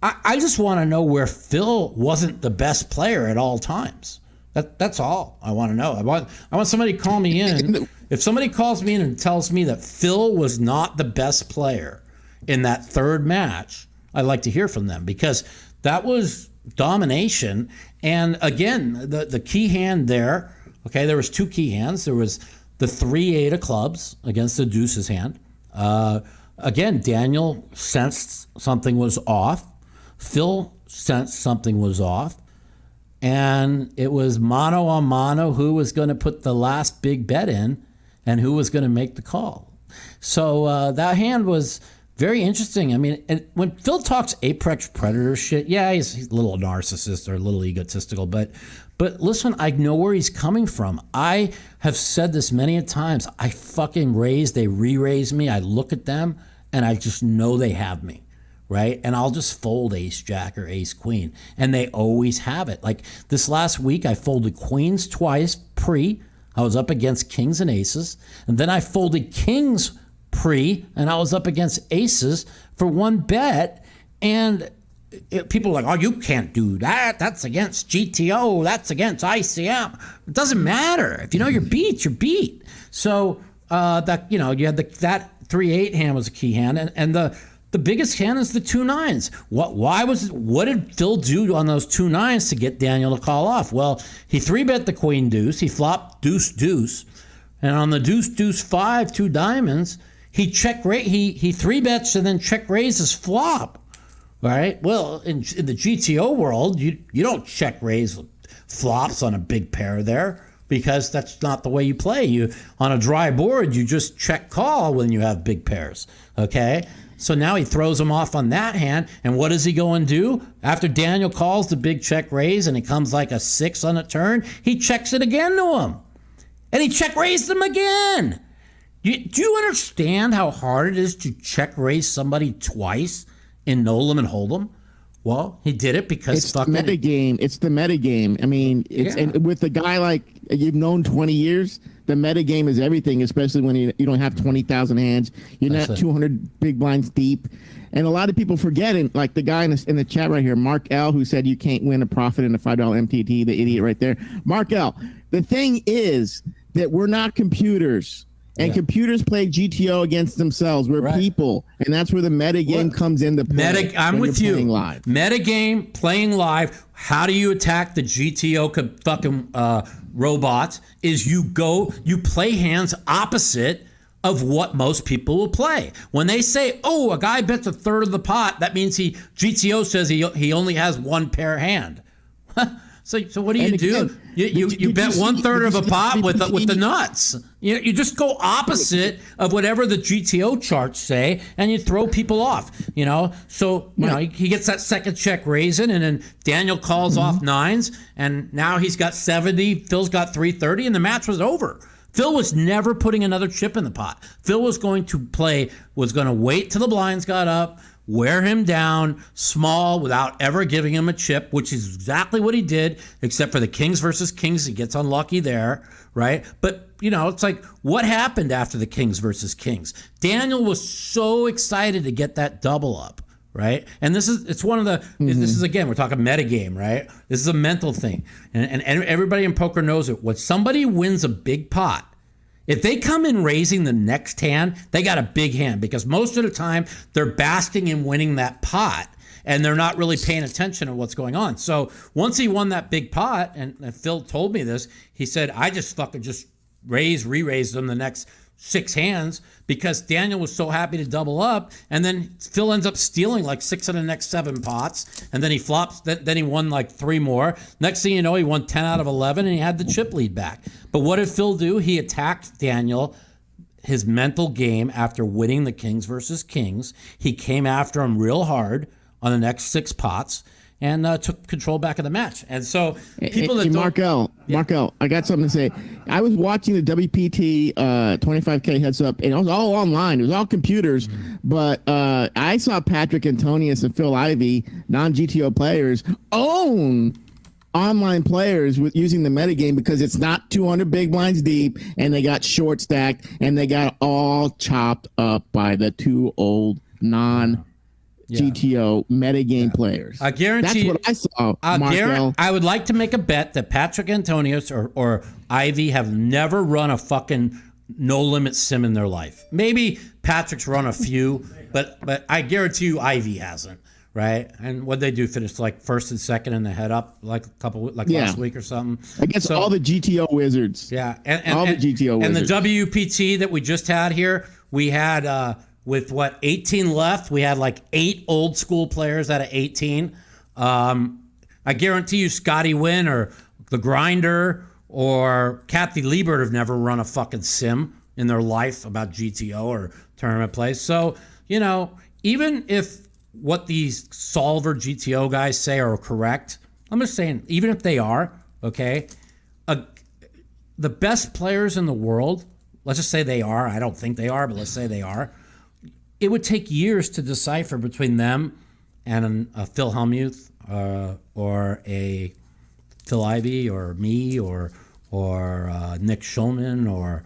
I just want to know where Phil wasn't the best player at all times. That's all I want to know. I want somebody to call me in. If somebody calls me in and tells me that Phil was not the best player in that third match, I'd like to hear from them, because that was domination. And again, the key hand there, okay, there was two key hands. There was the 3-8 of clubs against the deuces hand. Again, Daniel sensed something was off. Phil sensed something was off. And it was mano a mano who was going to put the last big bet in and who was going to make the call. So that hand was very interesting. I mean, and when Phil talks apex predator shit, yeah, he's a little narcissist or a little egotistical, but listen, I know where he's coming from. I have said this many a times. I fucking raise, they re-raise me. I look at them and I just know they have me, right? And I'll just fold ace jack or ace queen, and they always have it. Like this last week, I folded queens twice pre. I was up against kings and aces, and then I folded kings pre, and I was up against aces for one bet, and people are like, oh, you can't do that. That's against GTO. That's against ICM. It doesn't matter. If you know your beat, you're beat. So that you had that 3-8 hand was a key hand, and the biggest hand is the 2-9s. What did Phil do on those 2-9s to get Daniel to call off? Well, he 3-bet the queen deuce. He flopped deuce deuce, and on the deuce deuce 5, 2 diamonds, he check raise. He 3-bets and then check raises flop. All right. Well, in the GTO world, you don't check raise flops on a big pair there, because that's not the way you play. You on a dry board, you just check call when you have big pairs. Okay. So now he throws him off on that hand, and what does he go and do after Daniel calls the big check raise and it comes like a 6 on a turn? He checks it again to him, and he check raised him again. Do you understand how hard it is to check raise somebody twice in no limit hold'em? Well, he did it because it's the meta game. It's the meta game. I mean, and with a guy like you've known 20 years, the meta game is everything, especially when you don't have 20,000 hands. You're not 200 big blinds deep. And a lot of people forget it, like the guy in the chat right here, Mark L, who said you can't win a profit in a $5 MTT, the idiot right there. Mark L, the thing is that we're not computers. And computers play GTO against themselves. We're people, and that's where the meta game comes into play. I'm with you. Live. Meta game, playing live. How do you attack the GTO fucking robots? Is you play hands opposite of what most people will play. When they say, "Oh, a guy bets a third of the pot," that means GTO says he only has one pair hand. So what do you do? You bet 1/3 of a pot with the nuts. You just go opposite of whatever the GTO charts say, and you throw people off. So he gets that second check raising, and then Daniel calls off 9s, and now he's got 70. Phil's got 330, and the match was over. Phil was never putting another chip in the pot. Phil was going to wait till the blinds got up, wear him down small without ever giving him a chip, which is exactly what he did, except for the Kings versus Kings. He gets unlucky there, right? But, it's like, what happened after the Kings versus Kings? Daniel was so excited to get that double up, right? And it's one of the, this is, again, we're talking metagame, right? This is a mental thing. And everybody in poker knows it. When somebody wins a big pot, if they come in raising the next hand, they got a big hand, because most of the time they're basking in winning that pot and they're not really paying attention to what's going on. So once he won that big pot, and Phil told me this, he said, I just fucking just re-raised them the next 6 hands because Daniel was so happy to double up, and then Phil ends up stealing like 6 of the next 7 pots, and then he flops. Then he won like 3 more. Next thing you know, he won 10 out of 11, and he had the chip lead back. But what did Phil do? He attacked Daniel, his mental game after winning the Kings versus Kings. He came after him real hard on the next 6 pots and took control back of the match. And so people that Markel, I got something to say. I was watching the WPT 25K heads up, and it was all online. It was all computers. But I saw Patrick Antonius and Phil Ivey, non-GTO players, own online players with using the metagame because it's not 200 big blinds deep, and they got short stacked, and they got all chopped up by the 2 old GTO metagame players. I guarantee. That's what I saw. I would like to make a bet that Patrick Antonius or Ivy have never run a fucking no limit sim in their life. Maybe Patrick's run a few, but I guarantee you Ivy hasn't. Right, and what they do, finish like first and second in the head up, like last week or something. I guess all the GTO wizards. Yeah, and all the GTO and wizards. And the WPT that we just had here, we had with 18 left, we had like 8 old school players out of 18. I guarantee you, Scotty Wynn or the Grinder or Kathy Liebert have never run a fucking sim in their life about GTO or tournament plays. So even if what these solver GTO guys say are correct, I'm just saying, even if they are, okay, the best players in the world, let's just say they are, I don't think they are, but let's say they are, it would take years to decipher between them and a Phil Hellmuth or a Phil Ivey or me or Nick Schulman or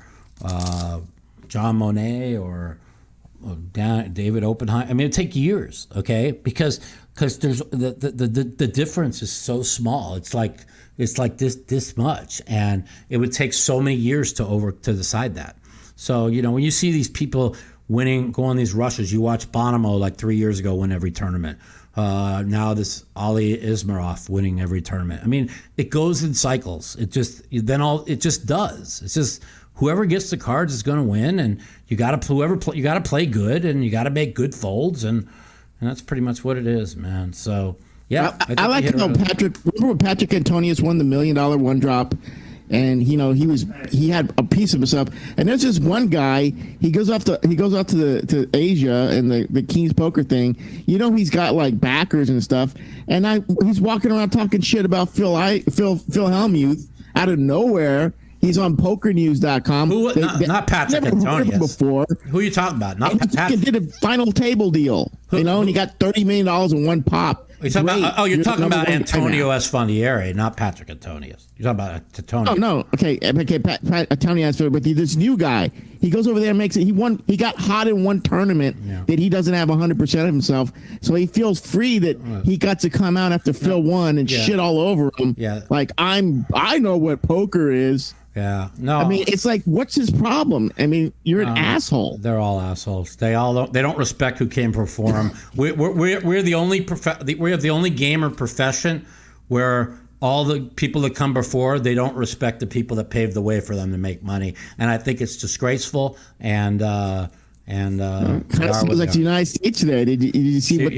John Monet or David Oppenheim. I mean, it'd take years, okay? Because there's the difference is so small. It's like this much, and it would take so many years to decide that. So when you see these people winning, go on these rushes, you watch Bonomo like 3 years ago win every tournament. Now this Ali Ismarov winning every tournament. I mean, it goes in cycles. It just does. It's just whoever gets the cards is going to win, and you got to play good, and you got to make good folds, and that's pretty much what it is, man. So yeah, I like to know Patrick. Remember when Patrick Antonius won the $1 million one drop, and he had a piece of himself, and there's this one guy. He goes off to Asia and the King's Poker thing. He's got like backers and stuff, and he's walking around talking shit about Phil Hellmuth out of nowhere. He's on PokerNews.com. Not Patrick Antonius. Before. Who are you talking about? Not Patrick. He did a final table deal, and he got $30 million in one pop. You're talking about Antonio Esfandieri, not Patrick Antonius. You're talking about Antonio. Oh no, okay, Antonio Esfandieri, but this new guy, he goes over there and makes it. He got hot in one tournament that he doesn't have 100% of himself, so he feels free that he got to come out after Phil won and shit all over him. Yeah, like I know what poker is. Yeah, no. I mean, it's like, what's his problem? I mean, you're an asshole. They're all assholes. They don't respect who came before them. We're the only gamer profession where all the people that come before, they don't respect the people that paved the way for them to make money, and I think it's disgraceful. And kind of sounds like the United States today. Did you see what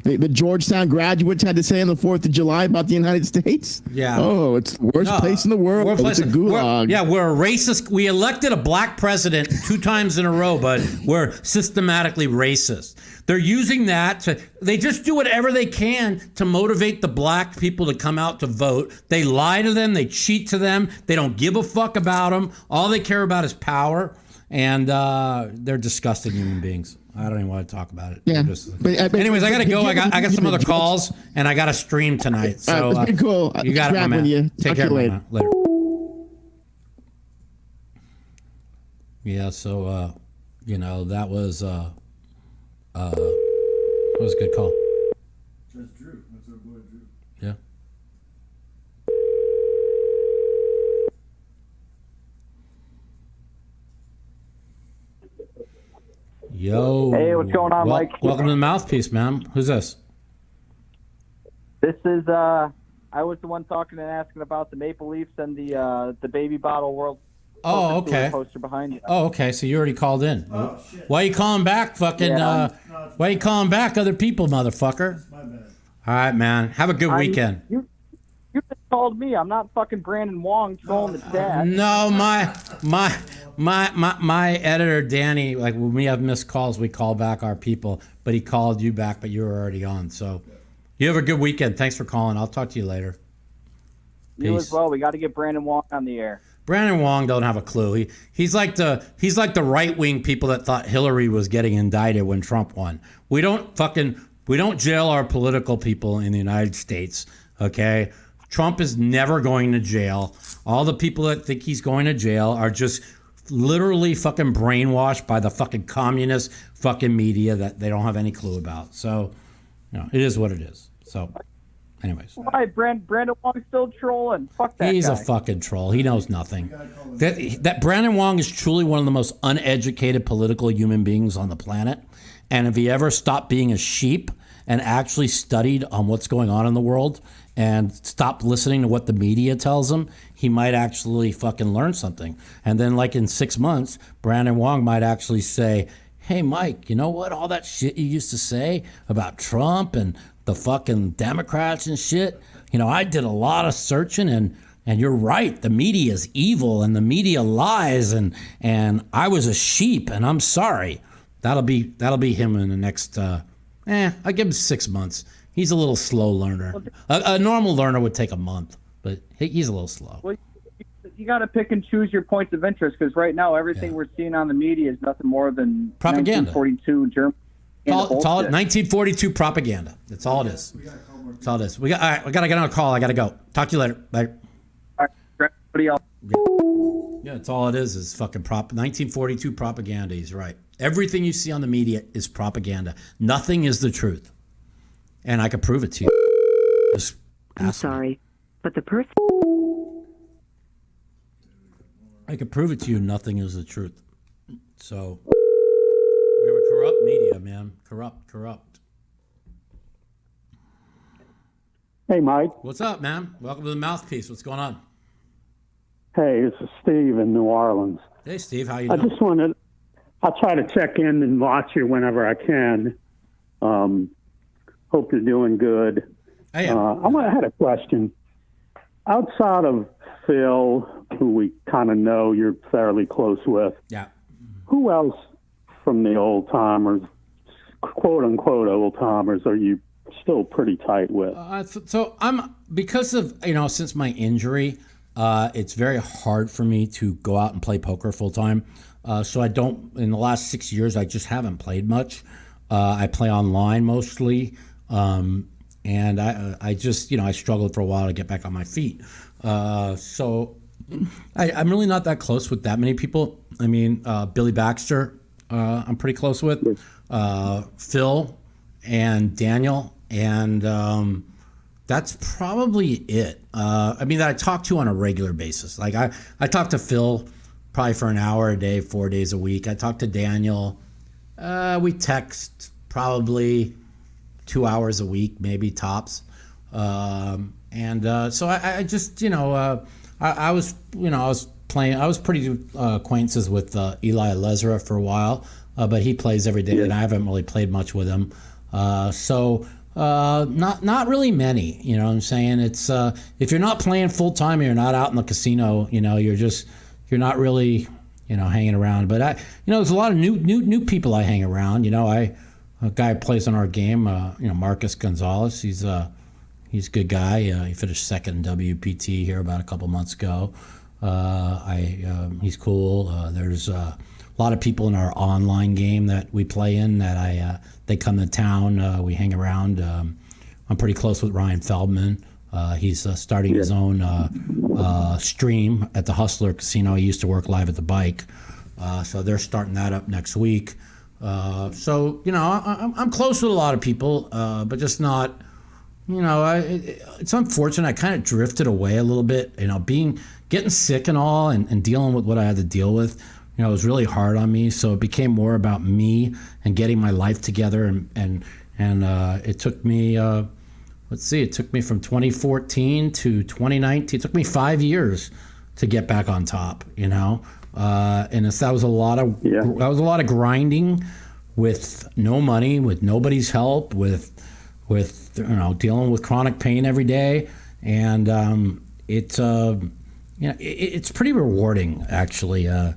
the Georgetown graduates had to say on the 4th of July about the United States? Yeah. Oh, it's the worst place in the world. It's a gulag. We're a racist. We elected a black president 2 times in a row, but we're systematically racist. They're using that they just do whatever they can to motivate the black people to come out to vote. They lie to them. They cheat to them. They don't give a fuck about them. All they care about is power. and they're disgusting human beings. I don't even want to talk about it. Yeah. Anyways, I gotta go. I got some other calls, and I got to stream tonight. So cool. You got it, my man. Take care, later. Later. Yeah. So that was a good call. That's Drew. That's our boy Drew. Yeah. Yo. Hey, what's going on, Mike? Welcome to the Mouthpiece, man. Who's this? This is I was the one talking and asking about the Maple Leafs and the baby bottle world. Oh, okay. Poster behind you. Oh, okay. So you already called in. Oh, shit. Why you calling back, fucking? Why you calling back, other people, motherfucker? My bad. All right, man. Have a good weekend. You just called me. I'm not fucking Brandon Wong trolling the chat. No, my editor Danny, like when we have missed calls, we call back our people. But he called you back, but you were already on. So you have a good weekend. Thanks for calling. I'll talk to you later. You as well. We got to get Brandon Wong on the air. Brandon Wong don't have a clue. He's like the right wing people that thought Hillary was getting indicted when Trump won. We don't jail our political people in the United States. Okay, Trump is never going to jail. All the people that think he's going to jail are just literally fucking brainwashed by the fucking communist fucking media that they don't have any clue about. So, it is what it is. So. Anyways. Why Brandon Wong's still trolling? Fuck that He's guy. a fucking troll. He knows nothing. That Brandon Wong is truly one of the most uneducated political human beings on the planet. And if he ever stopped being a sheep and actually studied on what's going on in the world and stopped listening to what the media tells him, he might actually fucking learn something. And then like in 6 months, Brandon Wong might actually say, hey, Mike, you know what? All that shit you used to say about Trump and the fucking Democrats and shit. I did a lot of searching and you're right. The media is evil and the media lies and I was a sheep and I'm sorry. That'll be him in the next, I give him 6 months. He's a little slow learner. A normal learner would take a month, but he's a little slow. Well, you got to pick and choose your points of interest because right now everything we're seeing on the media is nothing more than propaganda. 1942 German. It's all 1942 propaganda. That's all it is. That's all it is. All right. We gotta get on a call. I gotta go. Talk to you later. Bye. All right. Everybody else. Yeah, that's all it is fucking 1942 propaganda. He's right. Everything you see on the media is propaganda. Nothing is the truth. And I could prove it to you. Just I'm sorry, but the person. I could prove it to you. Nothing is the truth. So. We have a corrupt media, man. Corrupt. Hey, Mike. What's up, man? Welcome to the Mouthpiece. What's going on? Hey, this is Steve in New Orleans. Hey, Steve. How you doing? I'll try to check in and watch you whenever I can. Hope you're doing good. I am. I had a question. Outside of Phil, who we kind of know you're fairly close with, yeah. Who else from the old timers, quote unquote old timers, are you still pretty tight with? So I'm, because of, since my injury, it's very hard for me to go out and play poker full time. So I don't, in the last 6 years, I just haven't played much. I play online mostly. And I just, I struggled for a while to get back on my feet. So I'm really not that close with that many people. I mean, Billy Baxter, I'm pretty close with, Phil and Daniel, and that's probably it. I mean, that I talk to on a regular basis. Like I talk to Phil probably for an hour a day, 4 days a week. I talk to Daniel. We text probably 2 hours a week, maybe tops. So I just, I was playing. I was pretty acquaintances with Eli Lezra for a while, but he plays every day, and I haven't really played much with him. Not really many. You know what I'm saying? It's if you're not playing full time, you're not out in the casino. You're not really hanging around. But there's a lot of new people I hang around. A guy who plays on our game, Marcus Gonzalez. He's a good guy. He finished second in WPT here about a couple months ago. He's cool. There's lot of people in our online game that we play in that they come to town. We hang around. I'm pretty close with Ryan Feldman. He's starting his own stream at the Hustler Casino. He used to work live at the Bike. So they're starting that up next week. So, I'm close with a lot of people, but just not, it's unfortunate. I kind of drifted away a little bit, getting sick and all and dealing with what I had to deal with. It was really hard on me. So it became more about me and getting my life together. And it took me, it took me from 2014 to 2019. It took me 5 years to get back on top, and that was a lot of grinding with no money, with nobody's help, with dealing with chronic pain every day, and it's pretty rewarding actually. I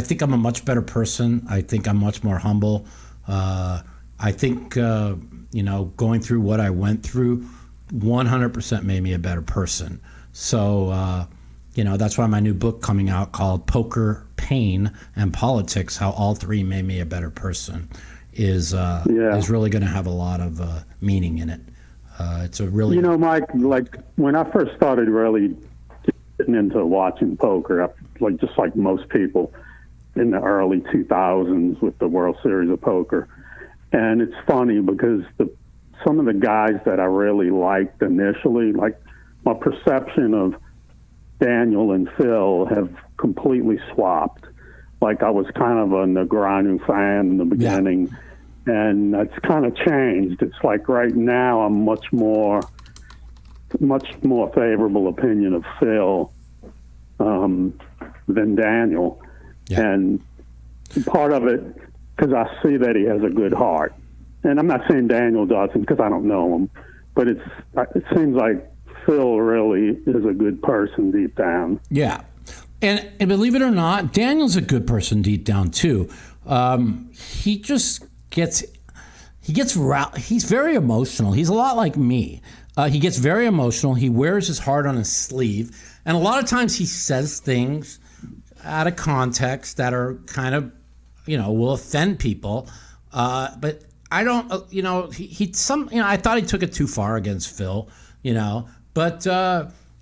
think I'm a much better person. I think I'm much more humble. I think going through what I went through 100% made me a better person. So that's why my new book coming out called Poker, Pain, and Politics: How All Three Made Me a Better Person is really going to have a lot of meaning in it. It's a really Mike, like when I first started really getting into watching poker, just like most people in the early 2000s with the World Series of Poker, and it's funny because some of the guys that I really liked initially, like my perception of Daniel and Phil have completely swapped. Like I was kind of a Negreanu fan in the beginning, and that's kind of changed. It's like right now I'm much more favorable opinion of Phil than Daniel. Yeah. And part of it because I see that he has a good heart. And I'm not saying Daniel doesn't because I don't know him, but it seems like Phil really is a good person deep down. Yeah. And believe it or not, Daniel's a good person deep down too. He just he's very emotional. He's a lot like me. He gets very emotional. He wears his heart on his sleeve. And a lot of times he says things out of context that are kind of, will offend people. But I don't, I thought he took it too far against Phil, but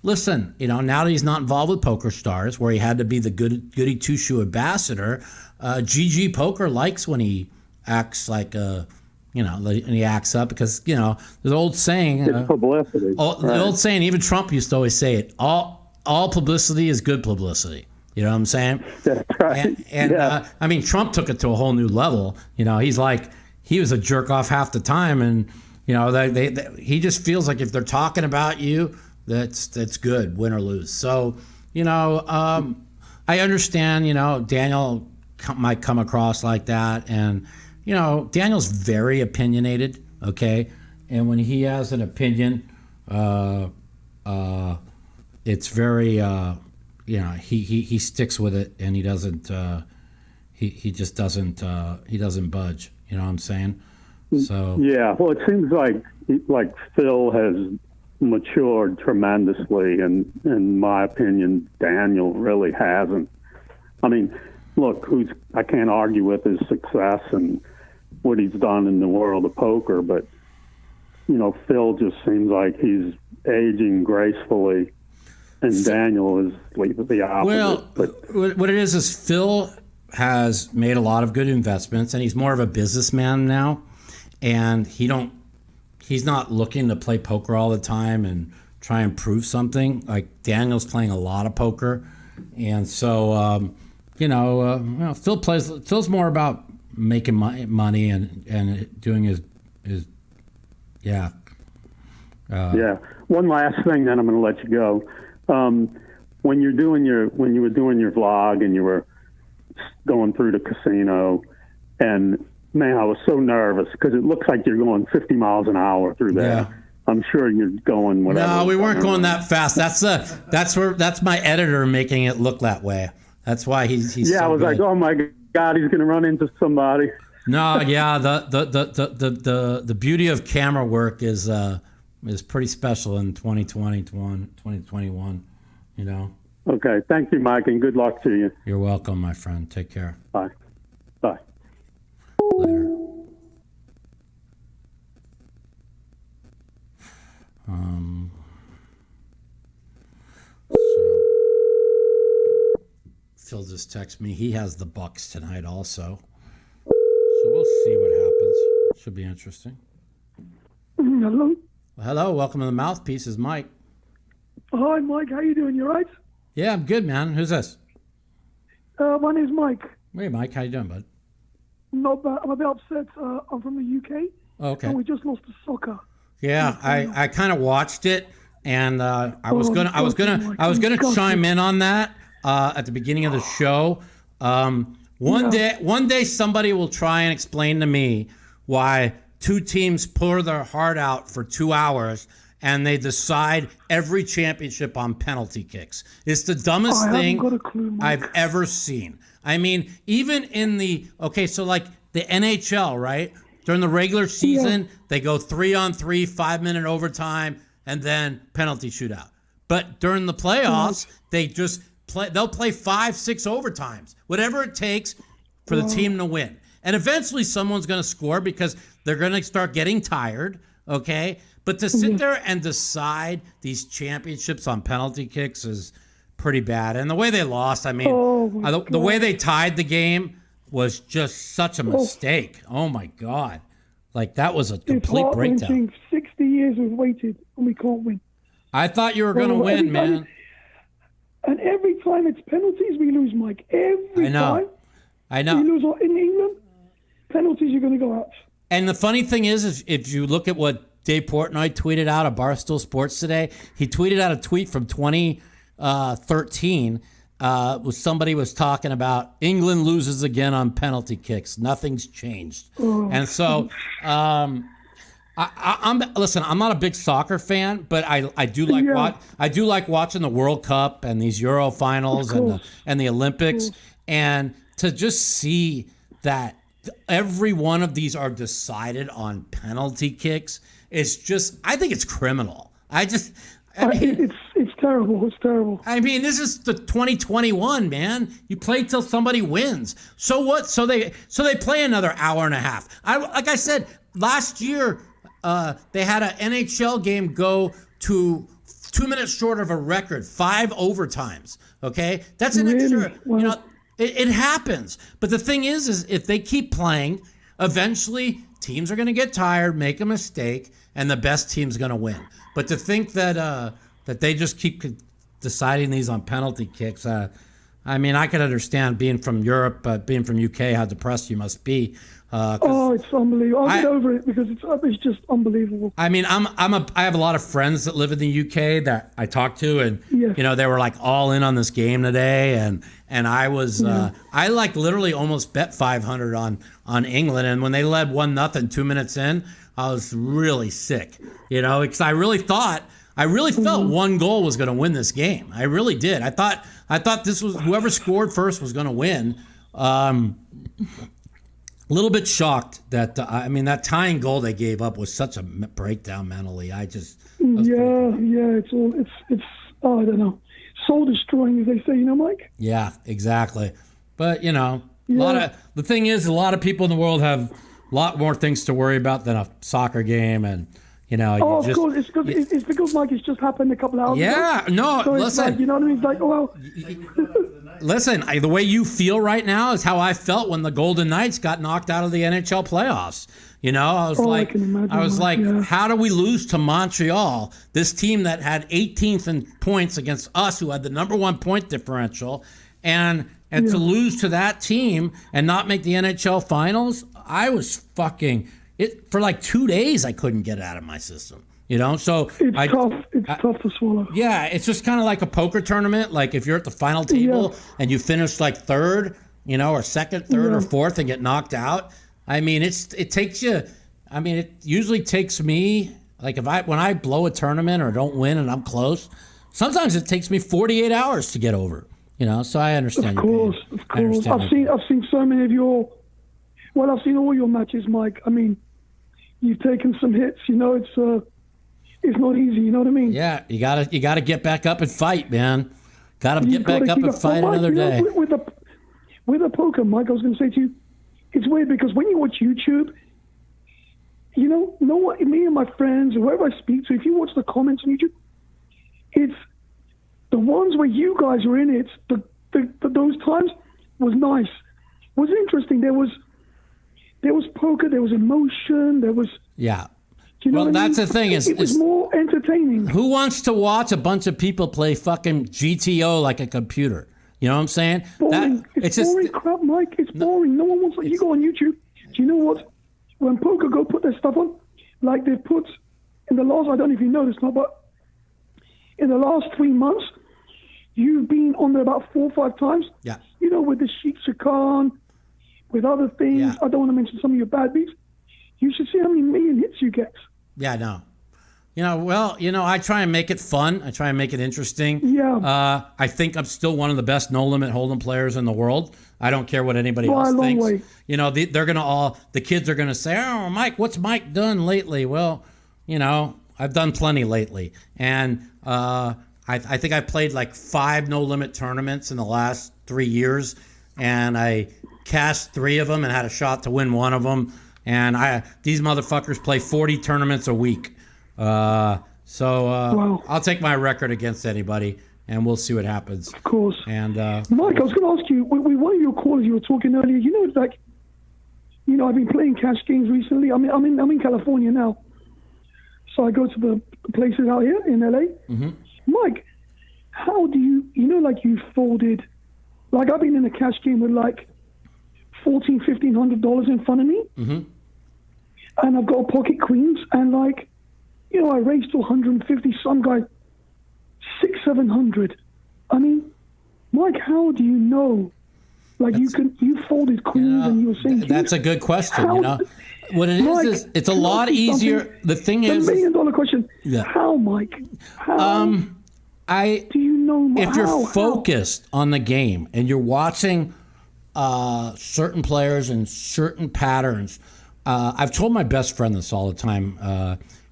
listen, now that he's not involved with Poker Stars, where he had to be the goody two-shoe ambassador, GG Poker likes when he acts like and he acts up because, there's an old saying. It's publicity. The old saying, even Trump used to always say it, all publicity is good publicity. You know what I'm saying? That's right. And Trump took it to a whole new level. He's like, he was a jerk off half the time, and he just feels like if they're talking about you, that's good, win or lose. So I understand. Daniel might come across like that, and Daniel's very opinionated. Okay, and when he has an opinion, it's very he sticks with it, and he doesn't he just doesn't he doesn't budge. You know what I'm saying? So yeah, well, it seems like Phil has matured tremendously, and in my opinion, Daniel really hasn't. I mean, look, I can't argue with his success and what he's done in the world of poker, but Phil just seems like he's aging gracefully, and Daniel is like the opposite. Well, but what it is Phil has made a lot of good investments, and he's more of a businessman now, and he's not looking to play poker all the time and try and prove something. Like Daniel's playing a lot of poker, and so Phil's more about making money and doing his yeah. One last thing, then I'm going to let you go. When you were doing your vlog and you were going through the casino, and man, I was so nervous because it looks like you're going 50 miles an hour through there. Yeah. I'm sure you're going whatever. No, we weren't going that fast. That's my editor making it look that way. That's why he's yeah. So I was good. like, oh my God, he's going to run into somebody. No, yeah, the beauty of camera work is pretty special in 2020, 2021. Okay, thank you, Mike, and good luck to you. You're welcome, my friend. Take care. Bye. Bye. Later. Phil just texted me. He has the Bucks tonight also. So we'll see what happens. Should be interesting. Hello. Well, hello. Welcome to the Mouthpiece. Is Mike. Hi, Mike. How you doing? You right? Yeah, I'm good, man. Who's this? My name's Mike. Hey, Mike. How you doing, bud? Not bad. I'm a bit upset. I'm from the UK. Oh, okay. And we just lost to soccer. Yeah, I kind of watched it, and I was gonna chime in on that at the beginning of the show. One day somebody will try and explain to me why two teams pour their heart out for 2 hours and they decide every championship on penalty kicks. It's the dumbest thing I've ever seen. I mean, even in so like the NHL, right? During the regular season, they go 3-on-3, 5-minute overtime, and then penalty shootout. But during the playoffs, they just they'll play 5-6 overtimes, whatever it takes for the team to win. And eventually someone's going to score because they're going to start getting tired, okay? But to sit there and decide these championships on penalty kicks is pretty bad. And the way they lost, I mean, the way they tied the game was just such a mistake. Oh, my God. Like, that was a complete breakdown. 60 years we've waited, and we can't win. I thought you were going to win, man. And every time it's penalties, we lose, Mike. Every time. I know. We lose in England, penalties are going to go out. And the funny thing is if you look at what Dave Portnoy tweeted out of Barstool Sports today, he tweeted out a tweet from 2013 somebody was talking about England loses again on penalty kicks. Nothing's changed. And so I'm not a big soccer fan, but I do like watching the World Cup and these Euro finals and the Olympics, and to just see that every one of these are decided on penalty kicks is just, I think it's criminal. It's terrible. It's terrible. I mean, this is the 2021, man. You play till somebody wins. So what? So they play another hour and a half. Like I said, last year they had an NHL game go to 2 minutes short of a record, 5 overtimes. Okay, that's an extra. Wow. It happens. But the thing is if they keep playing, eventually teams are going to get tired, make a mistake, and the best team's going to win. But to think that they just keep deciding these on penalty kicks, I mean, I can understand being from Europe, being from UK, how depressed you must be. It's unbelievable. I'll get over it because it's just unbelievable. I mean, I have a lot of friends that live in the UK that I talk to, and they were like all in on this game today, and I was I like literally almost bet 500 on England, and when they led 1-0 2 minutes in, I was really sick, because I really felt one goal was going to win this game. I really did. I thought this was whoever scored first was going to win. A little bit shocked that that tying goal they gave up was such a breakdown mentally. It's I don't know, soul destroying, as they say, Mike. Yeah, exactly. But the thing is, a lot of people in the world have a lot more things to worry about than a soccer game, and of course, it's because Mike, it's just happened a couple hours ago. Yeah, no, so listen. Like, you know what I mean? It's like, well. Listen, the way you feel right now is how I felt when the Golden Knights got knocked out of the NHL playoffs. I was like, how do we lose to Montreal, this team that had 18th in points against us, who had the number 1 point differential, and to lose to that team and not make the NHL finals? I was fucking it for like 2 days. I couldn't get it out of my system. So it's tough. It's tough to swallow. Yeah, it's just kind of like a poker tournament. Like if you're at the final table and you finish like third, or second, third, or fourth, and get knocked out. I mean, it takes you. I mean, it usually takes me like when I blow a tournament or don't win and I'm close. Sometimes it takes me 48 hours to get over. So I understand. Of course. I've seen so many of your. Well, I've seen all your matches, Mike. I mean, you've taken some hits. It's not easy, you know what I mean? Yeah, you gotta get back up and fight, man. Gotta get back up and fight another day. With a poker, Mike, I was going to say to you, it's weird because when you watch YouTube, you know what? Me and my friends, whoever I speak to, if you watch the comments on YouTube, it's the ones where you guys were in it. Those times was nice, was interesting. There was poker, there was emotion, there was You know well, that's the thing. It was more entertaining. Who wants to watch a bunch of people play fucking GTO like a computer? You know what I'm saying? Boring. It's boring crap, Mike. It's boring. No one wants. You go on YouTube. Do you know what? When Poker Go put their stuff on, like they've put in the last, I don't know if you noticed, but in the last 3 months, you've been on there about 4 or 5 times. Yeah. You know, with the Sheikh Khan, with other things. Yeah. I don't want to mention some of your bad beats. You should see how many million hits you get. Yeah, no. I try and make it fun. I try and make it interesting. Yeah. I think I'm still one of the best no-limit hold'em players in the world. I don't care what anybody else thinks. Way. You know, the kids are gonna say, "Oh, Mike, what's Mike done lately?" Well, I've done plenty lately, and I think I played like 5 no-limit tournaments in the last 3 years, and I cashed 3 of them and had a shot to win 1 of them. And these motherfuckers play 40 tournaments a week. Wow. I'll take my record against anybody, and we'll see what happens. Of course. And Mike, I was going to ask you, with one of your callers you were talking earlier, I've been playing cash games recently. I'm in California now. So I go to the places out here in LA. Mm-hmm. Mike, how do you you folded, like I've been in a cash game with like $1,400-$1,500 in front of me. Mm-hmm. And I've got pocket queens, and I raised to 150, some guy 600-700. I mean, Mike, how do you know? You folded queens and you were saying that's a good question. What it Mike, is it's a lot easier. The thing is, $1 million question. Yeah. How, Mike? How? Do you know? If you're focused on the game and you're watching certain players and certain patterns. I've told my best friend this all the time.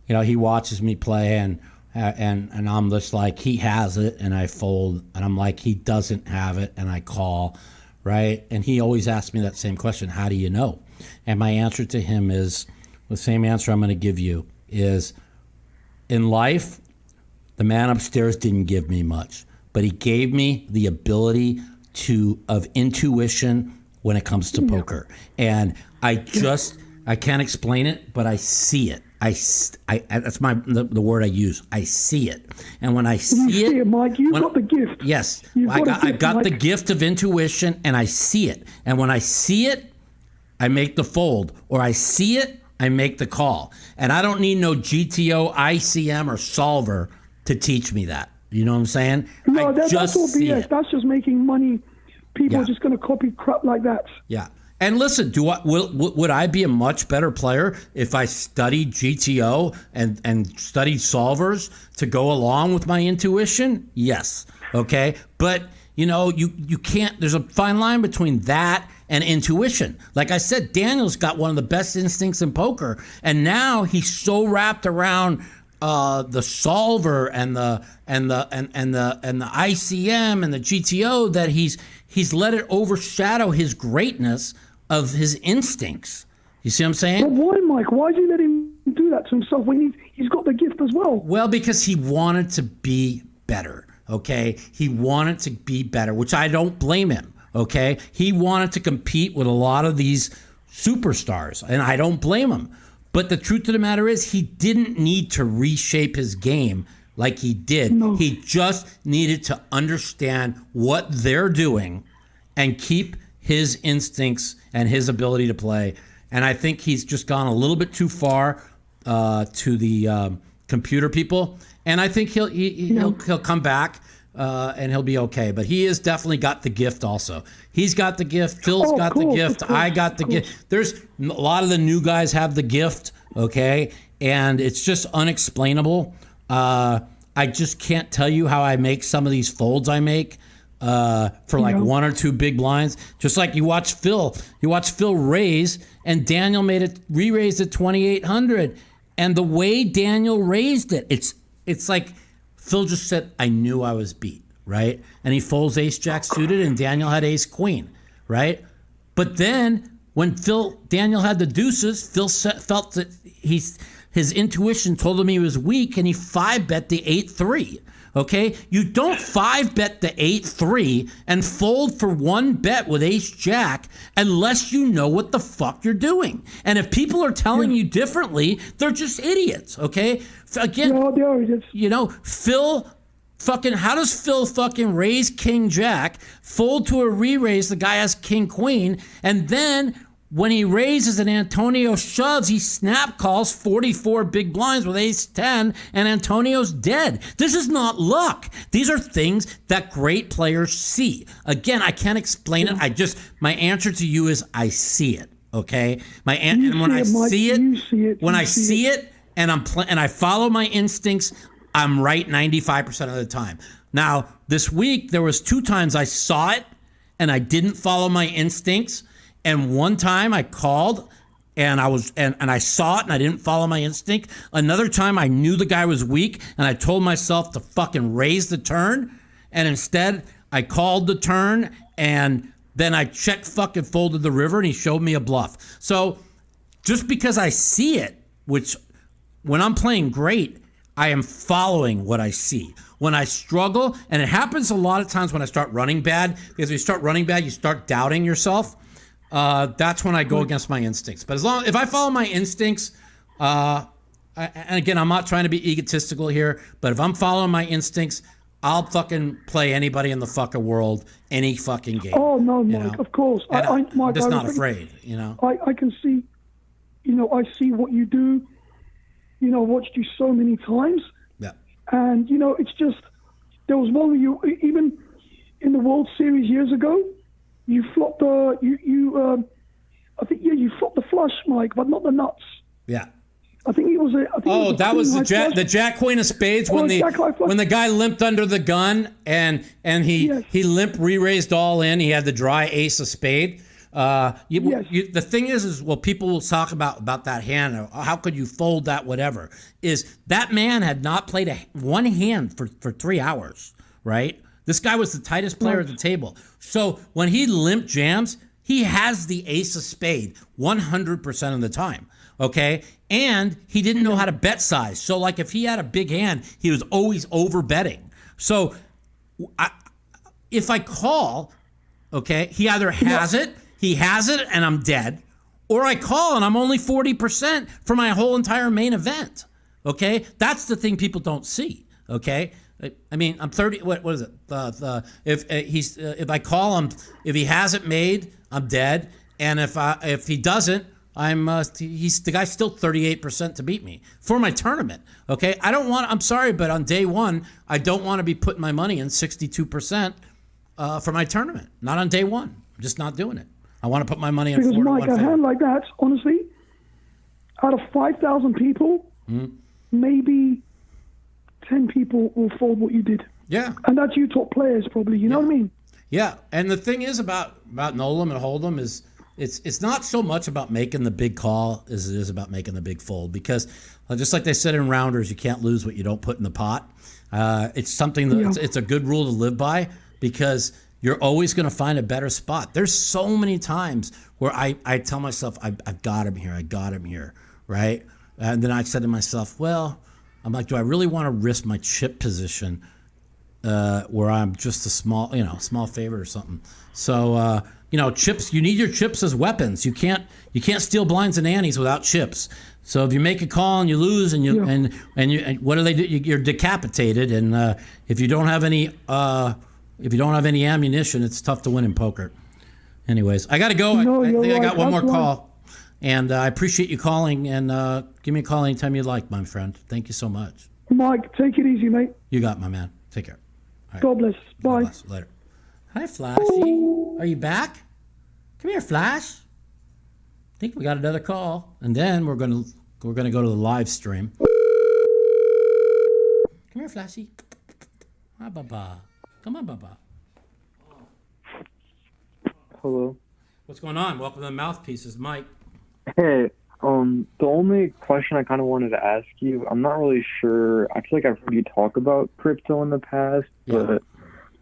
He watches me play and I'm just like, he has it, and I fold, and I'm like, he doesn't have it, and I call, right? And he always asks me that same question: how do you know? And my answer to him is the same answer I'm going to give you: is in life, the man upstairs didn't give me much, but he gave me the ability of intuition when it comes to poker. And I can't explain it, but I see it. That's the word I use. I see it. And when I see it, Mike, you've got the gift. Yes. I got the gift of intuition, and I see it. And when I see it, I make the fold, or I see it, I make the call. And I don't need no GTO, ICM, or solver to teach me that. You know what I'm saying? No, that's all BS. That's just making money. People are just going to copy crap like that. Yeah. And listen, would I be a much better player if I studied GTO and studied solvers to go along with my intuition? Yes. Okay. But you can't. There's a fine line between that and intuition. Like I said, Daniel's got one of the best instincts in poker, and now he's so wrapped around the solver and the ICM and the GTO that he's let it overshadow his greatness of his instincts. You see what I'm saying? But why, Mike? Why do you let him do that to himself when he's got the gift as well? Well, because he wanted to be better. Okay, he wanted to be better, which I don't blame him. Okay, he wanted to compete with a lot of these superstars, and I don't blame him. But the truth of the matter is, he didn't need to reshape his game like he did. No. He just needed to understand what they're doing and keep his instincts and his ability to play. And I think he's just gone a little bit too far to the computer people. And I think he'll come back and he'll be okay. But he has definitely got the gift also. He's got the gift. Phil's got the gift. I got the gift. There's a lot of the new guys have the gift, okay? And it's just unexplainable. I just can't tell you how I make some of these folds I make for like 1 or 2 big blinds. Just like you watch Phil raise, and Daniel re-raised at 2,800. And the way Daniel raised it, it's like Phil just said, I knew I was beat, right? And he folds ace jack suited, and Daniel had ace queen, right? But then when Daniel had the deuces, Phil felt that his intuition told him he was weak, and he 5-bet the 8-3. Okay, you don't 5-bet the 8-3 and fold for one bet with ace jack unless you know what the fuck you're doing. And if people are telling you differently, they're just idiots. Okay, again, Phil. How does Phil fucking raise king jack, fold to a re-raise, the guy has king queen, and then when he raises and Antonio shoves, he snap calls 44 big blinds with ace 10, and Antonio's dead. This is not luck. These are things that great players see. Again, I can't explain it. My answer to you is I see it. Okay, and when I see it, and I follow my instincts, I'm right 95% of the time. Now, this week, there was 2 times I saw it and I didn't follow my instincts. And one time I called and I saw it and I didn't follow my instinct. Another time I knew the guy was weak and I told myself to fucking raise the turn. And instead I called the turn and then I check fucking folded the river and he showed me a bluff. So just because I see it, which when I'm playing great, I am following what I see. When I struggle, and it happens a lot of times when I start running bad, because when you start running bad, you start doubting yourself. That's when I go against my instincts. But if I follow my instincts, and again, I'm not trying to be egotistical here, but if I'm following my instincts, I'll fucking play anybody in the fucking world, any fucking game. Oh, no, Mike, of course. I'm just not afraid, I can see, I see what you do. Watched you so many times. Yeah. And, it's just, there was one where you, even in the World Series years ago, you flopped you flopped the flush, Mike, but not the nuts. Yeah. I think it was that was the Jack Queen of Spades when the guy limped under the gun and he limp re-raised all in. He had the dry ace of spade. The thing is people will talk about that hand. Or how could you fold that? Whatever. Is that man had not played one hand for 3 hours, right? This guy was the tightest player at the table. So when he limp jams, he has the ace of spade 100% of the time. Okay, and he didn't know how to bet size. So like if he had a big hand, he was always over betting. So if I call, okay, he either has it. He has it and I'm dead, or I call and I'm only 40% for my whole entire main event. Okay, that's the thing people don't see. Okay, I mean I'm 30. What is it? If I call him, if he has it made, I'm dead, and if he doesn't, the guy's still 38% to beat me for my tournament. Okay, I'm sorry, but on day one, I don't want to be putting my money in 62% for my tournament. Not on day one. I'm just not doing it. I want to put my money in. Because Mike, a hand like that, honestly, out of 5,000 people, maybe 10 people will fold what you did. Yeah, and that's you top players probably. You know what I mean? Yeah, and the thing is about Nolan and Hold'em is it's not so much about making the big call as it is about making the big fold, because just like they said in Rounders, you can't lose what you don't put in the pot. It's something that it's a good rule to live by, because you're always going to find a better spot. There's so many times where I tell myself, I've got him here, right? And then I said to myself, well, I'm like, do I really want to risk my chip position where I'm just a small favor or something? So, chips, you need your chips as weapons. You can't steal blinds and antes without chips. So if you make a call and you lose and what do they do? You're decapitated. And if you don't have any ammunition, it's tough to win in poker. Anyways, I got to go. I think I got one more call. And I appreciate you calling, and give me a call anytime you like, my friend. Thank you so much. Mike, take it easy, mate. You got it, my man. Take care. All right. God bless. Bye. God bless. Later. Hi, Flashy. Are you back? Come here, Flash. I think we got another call, and then we're gonna go to the live stream. Come here, Flashy. Hi, Baba. Come on, Baba. Hello. What's going on? Welcome to the Mouthpiece. It's Mike. Hey, the only question I kind of wanted to ask you, I'm not really sure. I feel like I've heard you talk about crypto in the past, but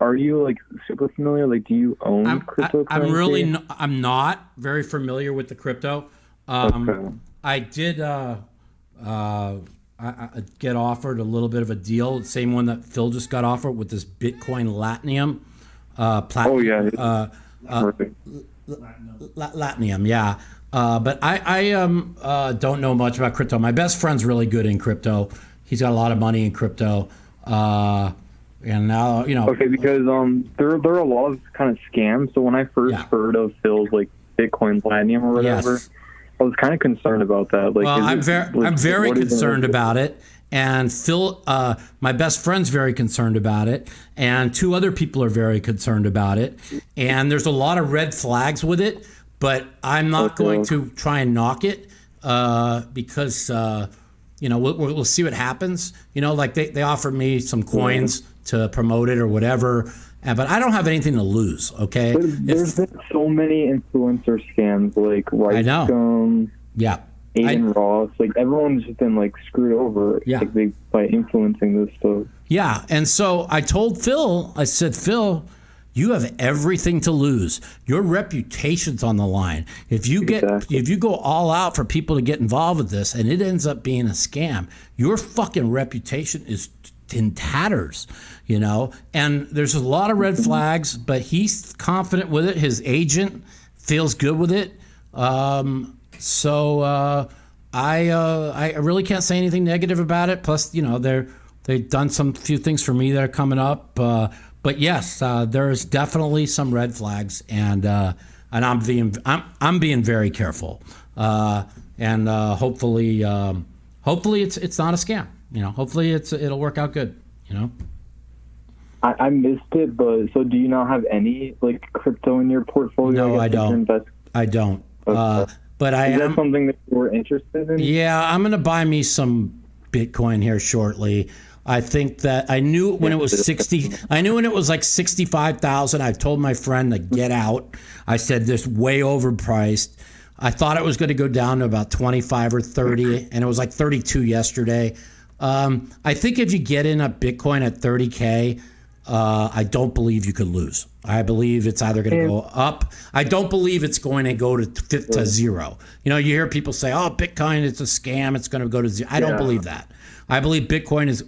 are you like super familiar? Like, do you own cryptocurrency? I'm not very familiar with the crypto. Okay. I did I get offered a little bit of a deal, same one that Phil just got offered with this Bitcoin Latinium. Perfect. Latinium, yeah. But I don't know much about crypto. My best friend's really good in crypto. He's got a lot of money in crypto. And now, Okay, because there are a lot of kind of scams. So when I first heard of Phil's like Bitcoin Platinum or whatever, I was kind of concerned about that. Like, well, I'm very concerned about it. And Phil, my best friend's very concerned about it. And 2 other people are very concerned about it. And there's a lot of red flags with it, but I'm not going to try and knock it because, we'll see what happens. Like they offered me some coins to promote it or whatever. But I don't have anything to lose, okay? There's been so many influencer scams, like Rice Aiden Ross, like everyone's just been like screwed over by influencing this stuff. Yeah, and so I told Phil, I said, Phil, you have everything to lose. Your reputation's on the line. If you go all out for people to get involved with this and it ends up being a scam, your fucking reputation is in tatters, and there's a lot of red flags, but he's confident with it. His agent feels good with it. So I really can't say anything negative about it. Plus, they've done few things for me that are coming up. But yes, there's definitely some red flags, and I'm being very careful. And hopefully it's not a scam. Hopefully it'll work out good. I missed it, but so do you not have any like crypto in your portfolio? No, I don't. I don't. Okay. But Is that something that you were interested in? Yeah, I'm going to buy me some Bitcoin here shortly. I think that I knew when it was 60. I knew when it was like 65,000. I told my friend to get out. I said this way overpriced. I thought it was going to go down to about 25 or 30, and it was like 32 yesterday. I think if you get in a Bitcoin at 30K, I don't believe you could lose. I believe it's either going to go up. I don't believe it's going to go to zero. You hear people say, "Oh, Bitcoin, it's a scam. It's going to go to zero." I don't believe that. I believe Bitcoin is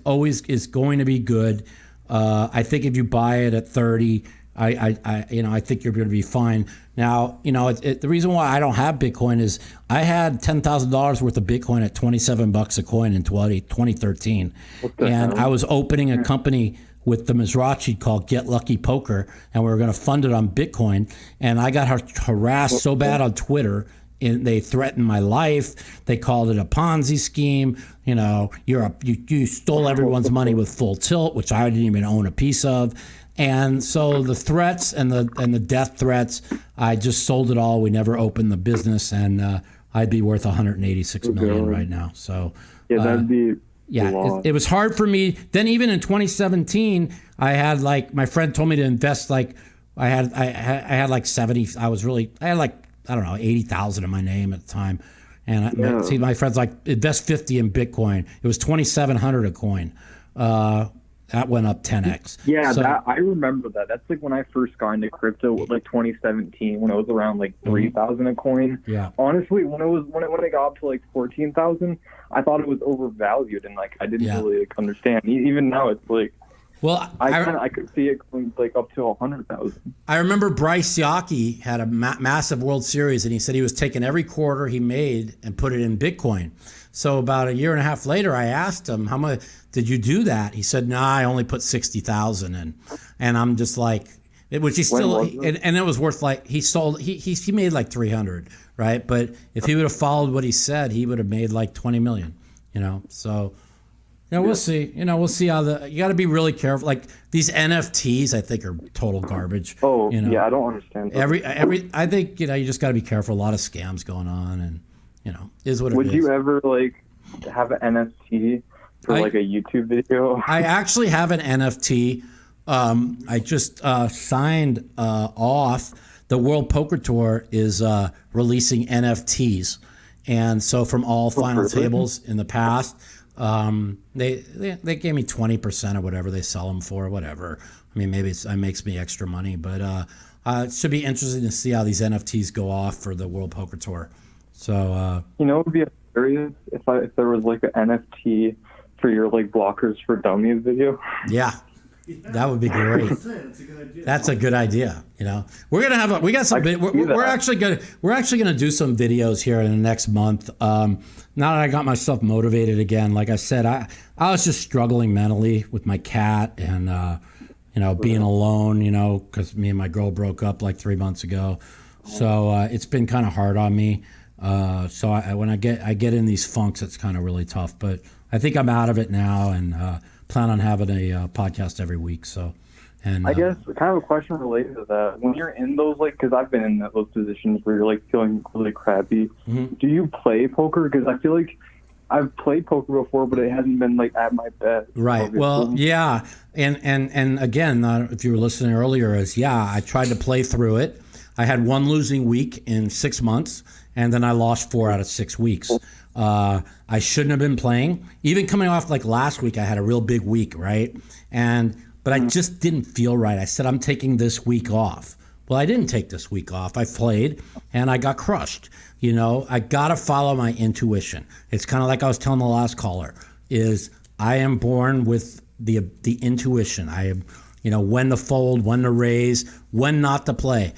going to be good. I think if you buy it at 30, I think you're going to be fine. Now, the reason why I don't have Bitcoin is I had $10,000 worth of Bitcoin at $27 a coin in 2013, and I was opening a company with the Mizrachi called Get Lucky Poker, and we were going to fund it on Bitcoin. And I got harassed so bad on Twitter, and they threatened my life. They called it a Ponzi scheme. You stole everyone's money with full tilt, which I didn't even own a piece of. And so the threats and the death threats, I just sold it all. We never opened the business, and I'd be worth $186 million right now. So that'd be. Yeah, it was hard for me. Then even in 2017, I had my friend told me to invest I had like 70. I had like, I don't know, 80,000 in my name at the time. And my friend's like, invest 50 in Bitcoin. It was 2,700 a coin. That went up 10x. Yeah, I remember that. That's like when I first got into crypto, like 2017, when it was around like 3,000 a coin. Yeah. Honestly, when it got up to like 14,000, I thought it was overvalued, and like I didn't really understand. Even now, it's like, well, I could see it going like up to 100,000. I remember Bryce Yockey had a massive World Series, and he said he was taking every quarter he made and put it in Bitcoin. So about a year and a half later, I asked him, "How much did you do that?" He said, "No, I only put 60,000 in." And I'm just like, which he still, and it was worth like he made like 300, right? But if he would have followed what he said, he would have made like 20 million. So. We'll see. We'll see how you got to be really careful. Like these NFTs, I think are total garbage. Oh, yeah, I don't understand. I think you just got to be careful. A lot of scams going on, and is what it is. Would you ever like have an NFT for like a YouTube video? I actually have an NFT. I just signed off. The World Poker Tour is releasing NFTs, and so from all final tables in the past. They gave me 20% or whatever they sell them for, whatever. I mean, maybe it makes me extra money, but it should be interesting to see how these NFTs go off for the World Poker Tour. So it would be hilarious if there was like an NFT for your like blockers for dummies video. Yeah. That would be great. That's a good idea. We're gonna have we're actually gonna do some videos here in the next month. Now that I got myself motivated again, like I said, I was just struggling mentally with my cat and being alone. Because me and my girl broke up like 3 months ago, so it's been kind of hard on me. So when I get in these funks, it's kind of really tough. But I think I'm out of it now, and plan on having a podcast every week. So, and I guess kind of a question related to that. When you're in those, like, because I've been in those positions where you're like feeling really crappy. Mm-hmm. Do you play poker? Because I feel like I've played poker before, but it hasn't been like at my best. Right. Well, yeah. And again, if you were listening earlier, I tried to play through it. I had one losing week in 6 months, and then I lost 4 out of 6 weeks. I shouldn't have been playing. Even coming off like last week, I had a real big week, right? But I just didn't feel right. I said, I'm taking this week off. Well, I didn't take this week off. I played and I got crushed. I got to follow my intuition. It's kind of like I was telling the last caller, is I am born with the intuition. I am, when to fold, when to raise, when not to play.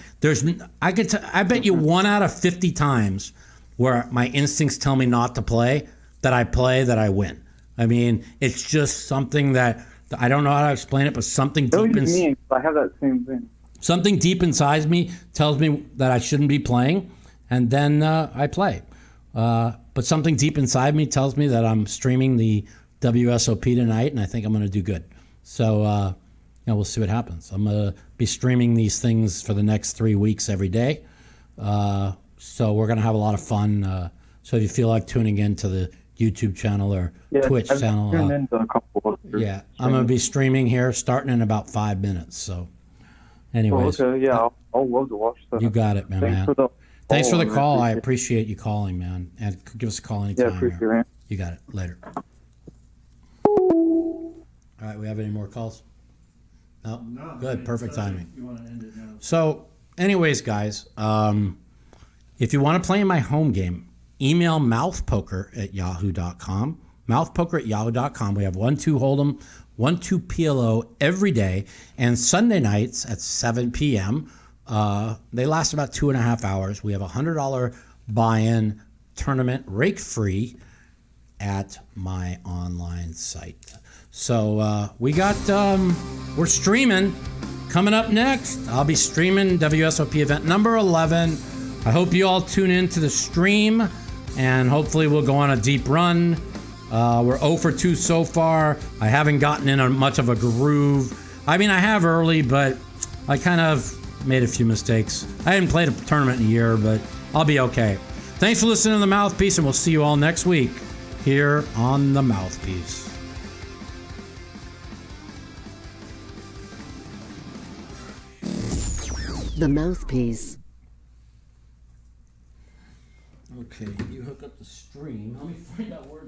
I bet you 1 out of 50 times where my instincts tell me not to play, that I win. I mean, it's just something that I don't know how to explain it, but something deep inside. I have that same thing. Something deep inside me tells me that I shouldn't be playing, and then I play. But something deep inside me tells me that I'm streaming the WSOP tonight, and I think I'm going to do good. So, we'll see what happens. I'm going to be streaming these things for the next 3 weeks every day. So we're going to have a lot of fun. So if you feel like tuning in to the YouTube channel or Twitch channel. I'm going to be streaming here starting in about 5 minutes. So anyways. Oh, okay. Yeah, I'll love to watch that. You got it, man. Thanks for the call. I appreciate you calling, man. And give us a call anytime. Yeah, appreciate it. You got it. Later. All right, we have any more calls? No? Good. Perfect timing. You want to end it now? So anyways, guys, if you want to play in my home game, email mouthpoker@yahoo.com. Mouthpoker@yahoo.com. We have 1-2 Hold'em, 1-2 PLO every day, and Sunday nights at 7 p.m. They last about 2.5 hours. We have a $100 buy-in tournament, rake free, at my online site. So we're streaming. Coming up next, I'll be streaming WSOP event number 11. I hope you all tune in to the stream, and hopefully we'll go on a deep run. We're 0 for 2 so far. I haven't gotten in much of a groove. I mean, I have early, but I kind of made a few mistakes. I hadn't played a tournament in a year, but I'll be okay. Thanks for listening to The Mouthpiece, and we'll see you all next week here on The Mouthpiece. The Mouthpiece. Okay, you hook up the stream. Let me find out where.